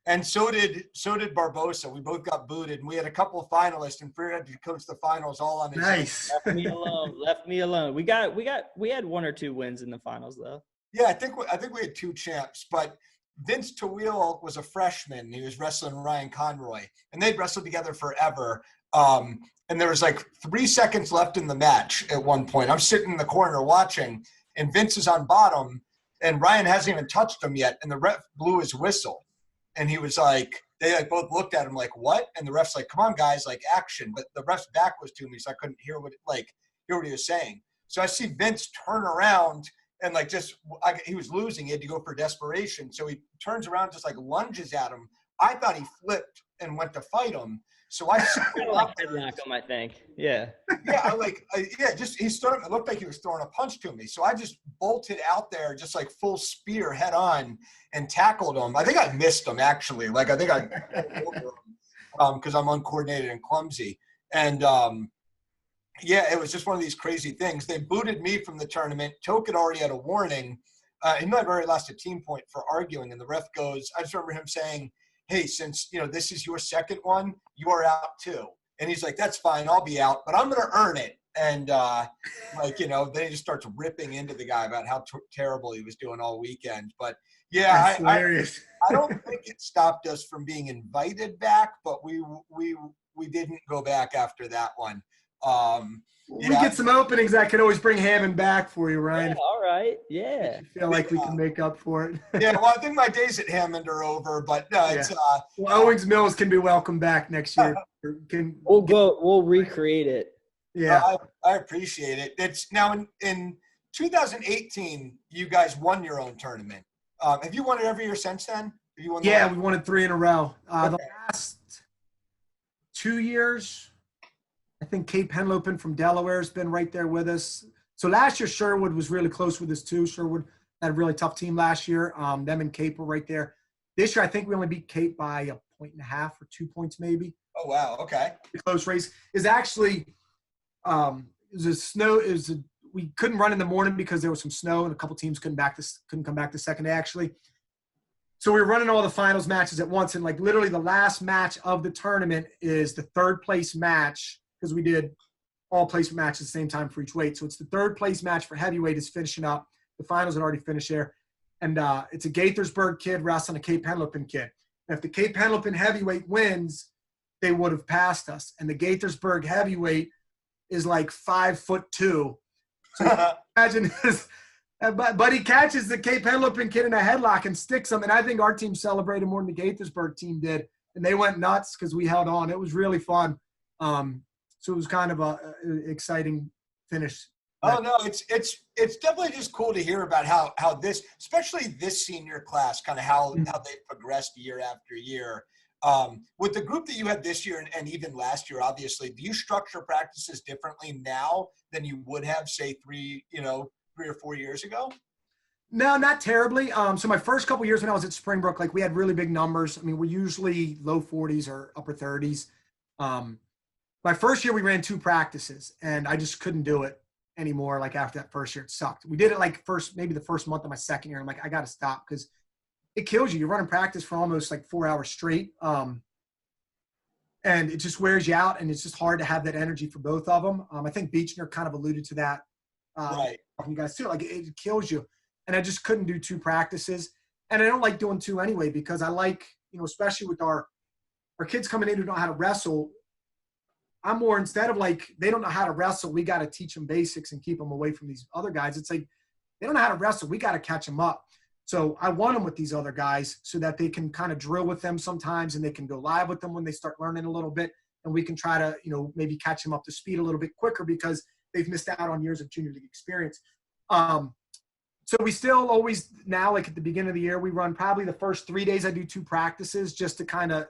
and so did Barbosa. We both got booted, and we had a couple of finalists, and Freiert had to coach the finals all on his own. Nice. Left me alone. We had 1 or 2 wins in the finals though. Yeah, I think we had 2 champs, but Vince Tawil was a freshman. He was wrestling Ryan Conroy, and they'd wrestled together forever. And there was 3 seconds left in the match at one point. I'm sitting in the corner watching, and Vince is on bottom, and Ryan hasn't even touched him yet, and the ref blew his whistle. And he was like, they like both looked at him like, what? And the ref's like, come on, guys, like action. But the ref's back was to me, so I couldn't hear what he was saying. So I see Vince turn around and like he was losing. He had to go for desperation. So he turns around, just like lunges at him. I thought he flipped and went to fight him. So I like headlock him, I think. Yeah. Yeah, it looked like he was throwing a punch to me. So I just bolted out there, just like full spear head on, and tackled him. I think I missed him actually. Like I think I over him because I'm uncoordinated and clumsy. And it was just one of these crazy things. They booted me from the tournament. Toke had already had a warning. He might have already lost a team point for arguing, and the ref goes. I just remember him saying, hey, since, this is your second one, you are out too. And he's like, that's fine, I'll be out, but I'm going to earn it. And, then he just starts ripping into the guy about how terrible he was doing all weekend. But, yeah, I don't think it stopped us from being invited back, but we didn't go back after that one. We get some openings that could always bring Hammond back for you, Ryan. Yeah, all right. Yeah. I feel like we can make up for it. Yeah, well, I think my days at Hammond are over, but no, it's Owings Mills can be welcome back next year. We'll recreate it. Yeah. I appreciate it. It's now in 2018, you guys won your own tournament. Have you won it every year since then? We won it 3 in a row. The last 2 years, I think Cape Henlopen from Delaware has been right there with us. So last year, Sherwood was really close with us too. Sherwood had a really tough team last year. Them and Cape were right there. This year, I think we only beat Cape by 1.5 or 2 points maybe. Oh, wow. Okay. The close race is actually we couldn't run in the morning because there was some snow and a couple teams couldn't come back the second day actually. So we were running all the finals matches at once, and like literally the last match of the tournament is the third place match, because we did all placement matches at the same time for each weight. So it's the third place match for heavyweight is finishing up. The finals had already finished there. And it's a Gaithersburg kid wrestling a Cape Henlopen kid. And if the Cape Henlopen heavyweight wins, they would have passed us. And the Gaithersburg heavyweight is like 5'2". So imagine this. But he catches the Cape Henlopen kid in a headlock and sticks him. And I think our team celebrated more than the Gaithersburg team did. And they went nuts because we held on. It was really fun. So it was kind of an exciting finish. Oh no, it's definitely just cool to hear about how this, especially this senior class, kind of how they've progressed year after year. With the group that you had this year and even last year, obviously, do you structure practices differently now than you would have, say, 3 or 4 years ago? No, not terribly. So my first couple years when I was at Springbrook, like we had really big numbers. I mean, we're usually low 40s or upper 30s. My first year we ran 2 practices and I just couldn't do it anymore. Like after that first year, it sucked. We did it like maybe the first month of my second year. I'm like, I got to stop because it kills you. You're running practice for almost like 4 hours straight. And it just wears you out and it's just hard to have that energy for both of them. I think Beechner kind of alluded to that. Right. You guys too, like it kills you. And I just couldn't do 2 practices. And I don't like doing 2 anyway, because I like, especially with our kids coming in who don't know how to wrestle, I'm more, instead of like, they don't know how to wrestle, we got to teach them basics and keep them away from these other guys. It's like, they don't know how to wrestle, we got to catch them up. So I want them with these other guys so that they can kind of drill with them sometimes and they can go live with them when they start learning a little bit. And we can try to, maybe catch them up to speed a little bit quicker because they've missed out on years of junior league experience. So we still always now, like at the beginning of the year, we run probably the first 3 days I do 2 practices just to kind of,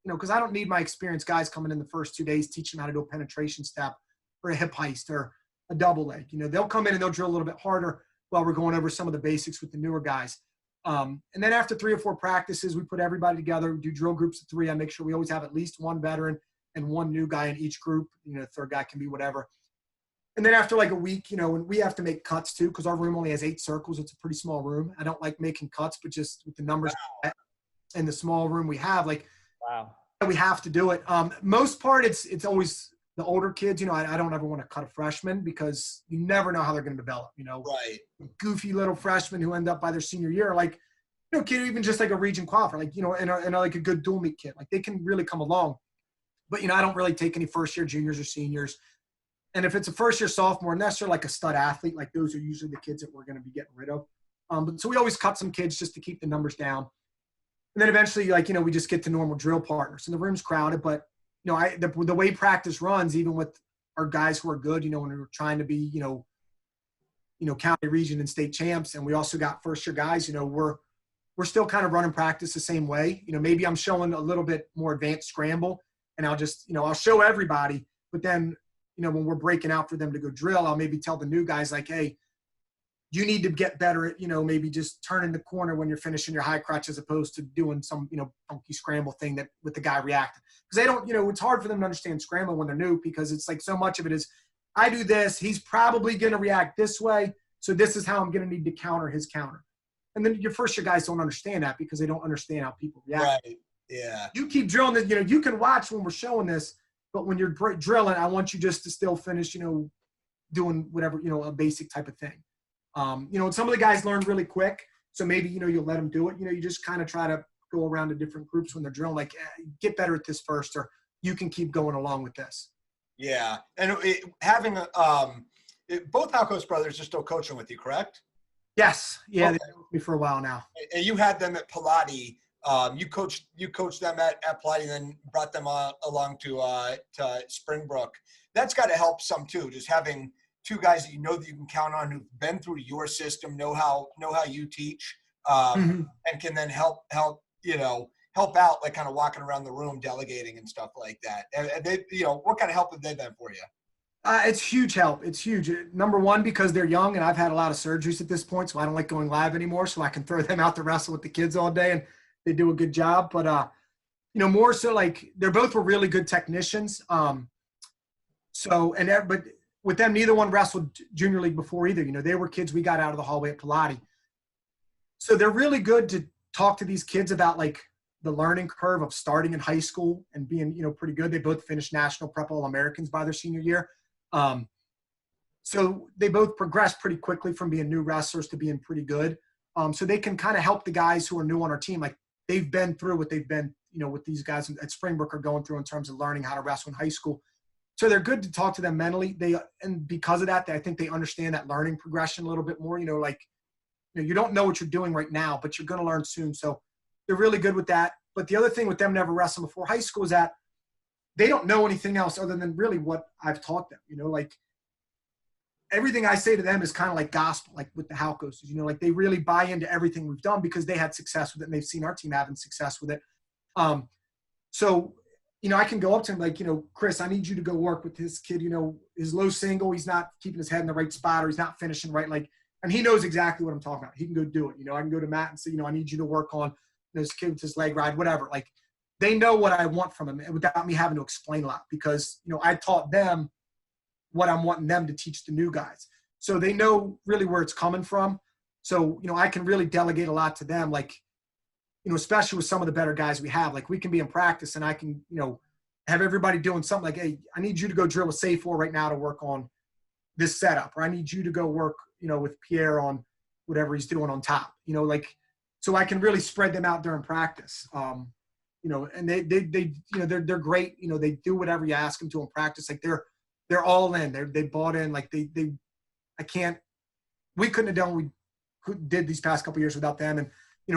because I don't need my experienced guys coming in the first 2 days teaching them how to do a penetration step or a hip heist or a double leg. They'll come in and they'll drill a little bit harder while we're going over some of the basics with the newer guys. And then after 3 or 4 practices, we put everybody together, do drill groups of 3. I make sure we always have at least 1 veteran and 1 new guy in each group. The third guy can be whatever. And then after like a week, and we have to make cuts too, because our room only has 8 circles. It's a pretty small room. I don't like making cuts, but just with the numbers in the small room we have, like, wow, we have to do it. Most part, it's always the older kids. I don't ever want to cut a freshman because you never know how they're going to develop. Right. Goofy little freshmen who end up by their senior year, like, kid, even just like a region qualifier, like, and like a good dual meet kid, like they can really come along. But I don't really take any first year juniors or seniors. And if it's a first-year sophomore, unless they're like a stud athlete, like those are usually the kids that we're going to be getting rid of. But so we always cut some kids just to keep the numbers down. And then eventually, like, we just get to normal drill partners. And the room's crowded, but, the way practice runs, even with our guys who are good, when we're trying to be, county, region, and state champs, and we also got first-year guys, we're still kind of running practice the same way. Maybe I'm showing a little bit more advanced scramble, and I'll just, I'll show everybody, but then, when we're breaking out for them to go drill, I'll maybe tell the new guys like, hey, you need to get better at, maybe just turning the corner when you're finishing your high crotch as opposed to doing some, funky scramble thing that with the guy reacting. Because they don't, it's hard for them to understand scramble when they're new because it's like so much of it is, I do this, he's probably going to react this way, so this is how I'm going to need to counter his counter. And then your first year guys don't understand that because they don't understand how people react. Right. Yeah. You keep drilling this, you can watch when we're showing this, but when you're drilling, I want you just to still finish, doing whatever, a basic type of thing. And some of the guys learn really quick. So maybe, you'll let them do it. You just kind of try to go around to different groups when they're drilling, like get better at this first, or you can keep going along with this. Yeah. And having both Halkos brothers are still coaching with you, correct? Yes. Yeah. Okay. They've been with me for a while now. And you had them at Pilates. You coached them at Pilates and then brought them along to Springbrook. That's got to help some too, just having two guys that that you can count on who've been through your system, know how you teach, and can then help out, like kind of walking around the room, delegating and stuff like that. And they, what kind of help have they been for you? It's huge help. It's huge. Number one, because they're young and I've had a lot of surgeries at this point, so I don't like going live anymore. So I can throw them out to wrestle with the kids all day and they do a good job. But, more so like they're both were really good technicians. But with them, neither one wrestled junior league before either. They were kids we got out of the hallway at Pilates. So they're really good to talk to these kids about like the learning curve of starting in high school and being, pretty good. They both finished national prep All-Americans by their senior year. So they both progressed pretty quickly from being new wrestlers to being pretty good. So they can kind of help the guys who are new on our team. Like they've been through what they've been, what these guys at Springbrook are going through in terms of learning how to wrestle in high school. So they're good to talk to them mentally. And because of that, I think they understand that learning progression a little bit more, you don't know what you're doing right now, but you're going to learn soon. So they're really good with that. But the other thing with them never wrestling before high school is that they don't know anything else other than really what I've taught them, like everything I say to them is kind of like gospel, like with the Halkos, like they really buy into everything we've done because they had success with it and they've seen our team having success with it. So, I can go up to him like, Chris, I need you to go work with this kid, his low single, he's not keeping his head in the right spot or he's not finishing right. Like, and he knows exactly what I'm talking about. He can go do it. I can go to Matt and say, I need you to work on this kid with his leg ride, whatever. Like they know what I want from him without me having to explain a lot because, I taught them what I'm wanting them to teach the new guys. So they know really where it's coming from. So, I can really delegate a lot to them. Like, especially with some of the better guys we have, like we can be in practice and I can, have everybody doing something like, hey, I need you to go drill a safe four right now to work on this setup, or I need you to go work, with Pierre on whatever he's doing on top, so I can really spread them out during practice. And they're great. They do whatever you ask them to in practice. Like they're all in. They bought in. Like we couldn't have done what we did these past couple of years without them. And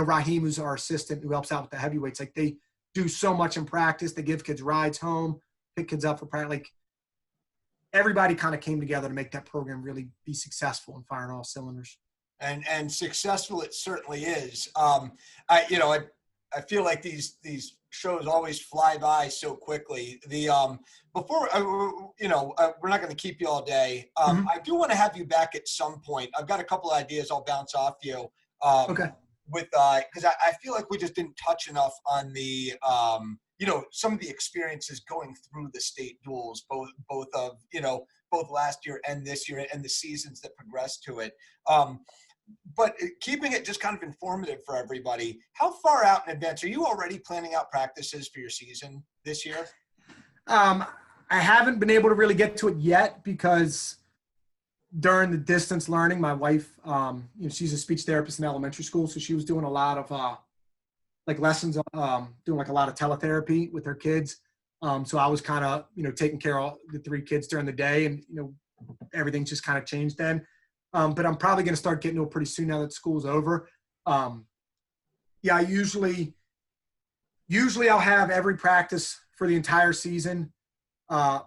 Raheem, who's our assistant, who helps out with the heavyweights. Like they do so much in practice. They give kids rides home, pick kids up for practice. Like everybody kind of came together to make that program really be successful and fire on all cylinders. And successful it certainly is. I feel like these shows always fly by so quickly. Before we're not going to keep you all day. I do want to have you back at some point. I've got a couple of ideas I'll bounce off you. Okay. With because I feel like we just didn't touch enough on the some of the experiences going through the state duels, both last year and this year, and the seasons that progressed to it. But keeping it just kind of informative for everybody, how far out in advance are you already planning out practices for your season this year? I haven't been able to really get to it yet because during the distance learning, my wife, she's a speech therapist in elementary school. So she was doing a lot of lessons, doing like a lot of teletherapy with her kids. So I was kind of, taking care of the 3 kids during the day, and, everything just kind of changed then. But I'm probably going to start getting to it pretty soon now that school's over. Yeah, I usually I'll have every practice for the entire season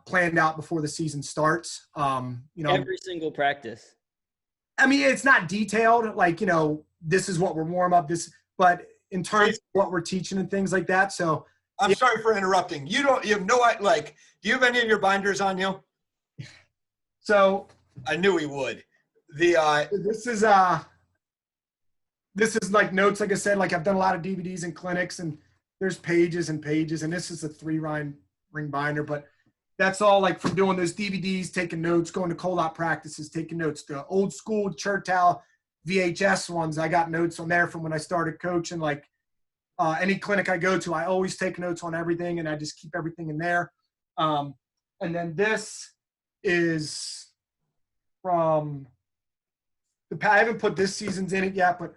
planned out before the season starts. Every single practice. I mean, it's not detailed, like, this is what we're warm up, but in terms of what we're teaching and things like that. So I'm sorry for interrupting. You have no, like, do you have any of your binders on you? So I knew he would. This is like notes, like I said, like I've done a lot of DVDs and clinics, and there's pages and pages, and this is a 3-ring binder, but that's all like from doing those DVDs, taking notes, going to cold out practices, taking notes. The old school Chertow VHS ones, I got notes on there from when I started coaching. Like any clinic I go to, I always take notes on everything, and I just keep everything in there. And then this is from I haven't put this season's in it yet, but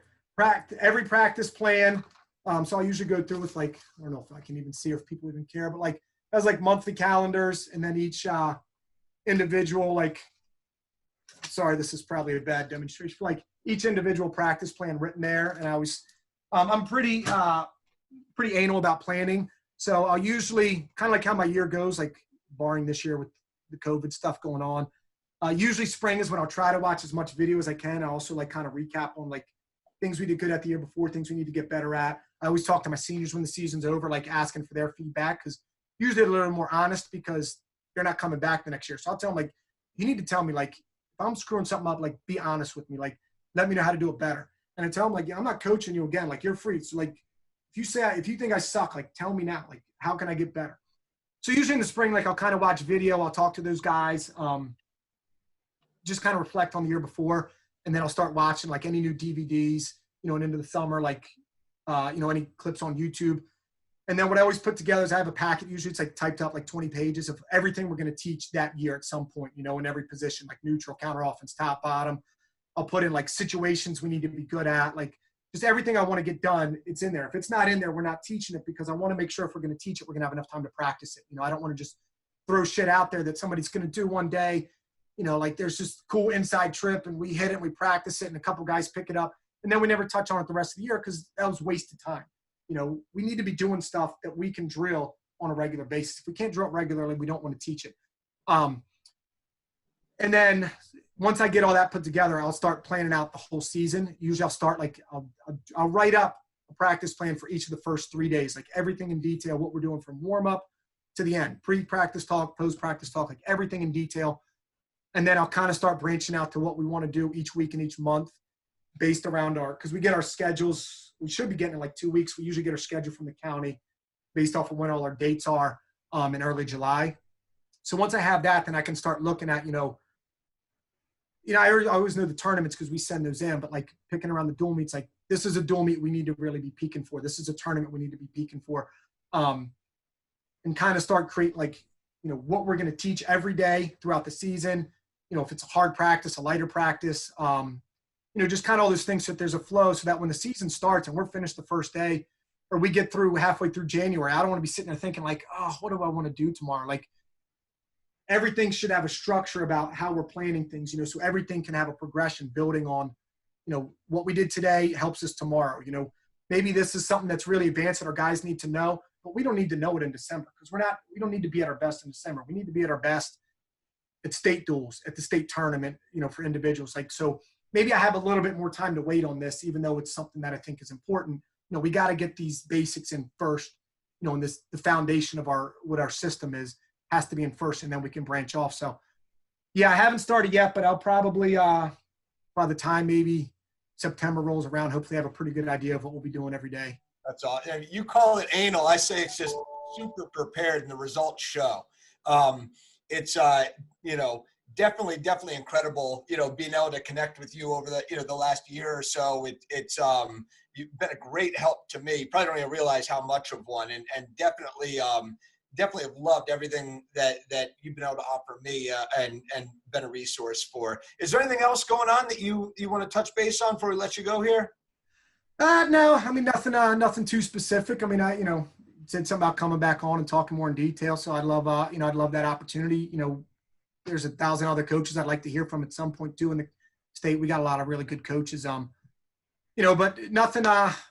every practice plan. So I usually go through with, like, I don't know if I can even see or if people even care, but like has like monthly calendars, and then each individual, like, sorry, this is probably a bad demonstration, but like each individual practice plan written there. And I always, I'm pretty anal about planning. So I'll usually kind of like how my year goes, like barring this year with the COVID stuff going on. Usually spring is when I'll try to watch as much video as I can. I also like kind of recap on like things we did good at the year before, things we need to get better at. I always talk to my seniors when the season's over, like asking for their feedback, because usually they're a little more honest because they're not coming back the next year. So I'll tell them, like, you need to tell me, like, if I'm screwing something up, like, be honest with me. Like, let me know how to do it better. And I tell them, like, yeah, I'm not coaching you again. Like, you're free. So, like, if you think I suck, like, tell me now. Like, how can I get better? So usually in the spring, like, I'll kind of watch video. I'll talk to those guys, just kind of reflect on the year before. And then I'll start watching, like, any new DVDs, and into the summer, like, any clips on YouTube. And then what I always put together is I have a packet. Usually it's like typed up like 20 pages of everything we're going to teach that year at some point, in every position, like neutral, counter offense, top, bottom. I'll put in like situations we need to be good at, like just everything I want to get done. It's in there. If it's not in there, we're not teaching it, because I want to make sure if we're going to teach it, we're going to have enough time to practice it. I don't want to just throw shit out there that somebody's going to do one day. Like there's just cool inside trip and we hit it and we practice it and a couple guys pick it up. And then we never touch on it the rest of the year because that was wasted time. We need to be doing stuff that we can drill on a regular basis. If we can't drill it regularly, we don't want to teach it. And then once I get all that put together, I'll start planning out the whole season. Usually I'll start like, I'll write up a practice plan for each of the first 3 days, like everything in detail, what we're doing from warm up to the end, pre-practice talk, post-practice talk, like everything in detail. And then I'll kind of start branching out to what we want to do each week and each month based around because we get our schedules. We should be getting in like 2 weeks. We usually get our schedule from the county based off of when all our dates are in early July. So once I have that, then I can start looking at, I always know the tournaments because we send those in, but like picking around the dual meets, like this is a dual meet we need to really be peaking for. This is a tournament we need to be peaking for. And kind of start create like, what we're going to teach every day throughout the season. If it's a hard practice, a lighter practice, just kind of all those things so that there's a flow so that when the season starts and we're finished the first day or we get through halfway through January, I don't want to be sitting there thinking like, oh, what do I want to do tomorrow? Like everything should have a structure about how we're planning things, so everything can have a progression building on, what we did today helps us tomorrow. Maybe this is something that's really advanced that our guys need to know, but we don't need to know it in December because we don't need to be at our best in December. We need to be at our best at state duels, at the state tournament, for individuals. Like, so maybe I have a little bit more time to wait on this, even though it's something that I think is important. We got to get these basics in first, and the foundation of what our system has to be in first, and then we can branch off. So yeah, I haven't started yet, but I'll probably, by the time maybe September rolls around, hopefully have a pretty good idea of what we'll be doing every day. That's all. And you call it anal. I say it's just super prepared and the results show. It's, definitely incredible, being able to connect with you over the last year or so. It's you've been a great help to me. You probably don't even realize how much of one, and definitely have loved everything that you've been able to offer me and been a resource for. Is there anything else going on that you want to touch base on before we let you go here? No, I mean, nothing too specific. I mean, said something about coming back on and talking more in detail. So I'd love, I'd love that opportunity. There's 1,000 other coaches I'd like to hear from at some point too in the state. We got a lot of really good coaches. But nothing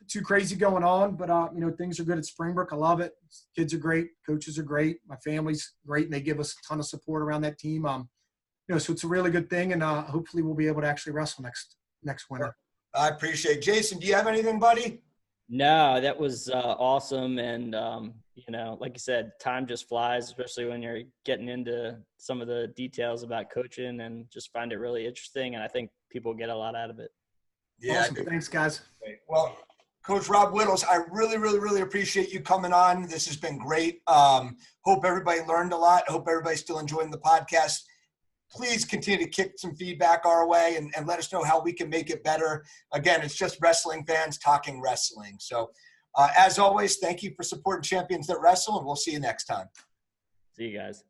too crazy going on. But things are good at Springbrook. I love it. Kids are great. Coaches are great. My family's great, and they give us a ton of support around that team. So it's a really good thing, and hopefully we'll be able to actually wrestle next winter. I appreciate it. Jason, do you have anything, buddy? No, that was awesome. And, like you said, time just flies, especially when you're getting into some of the details about coaching, and just find it really interesting. And I think people get a lot out of it. Yeah. Awesome. Thanks, guys. Well, Coach Rob Whittles, I really, really, really appreciate you coming on. This has been great. Hope everybody learned a lot. Hope everybody's still enjoying the podcast. Please continue to kick some feedback our way and let us know how we can make it better. Again, it's just wrestling fans talking wrestling. So as always, thank you for supporting Champions That Wrestle, and we'll see you next time. See you guys.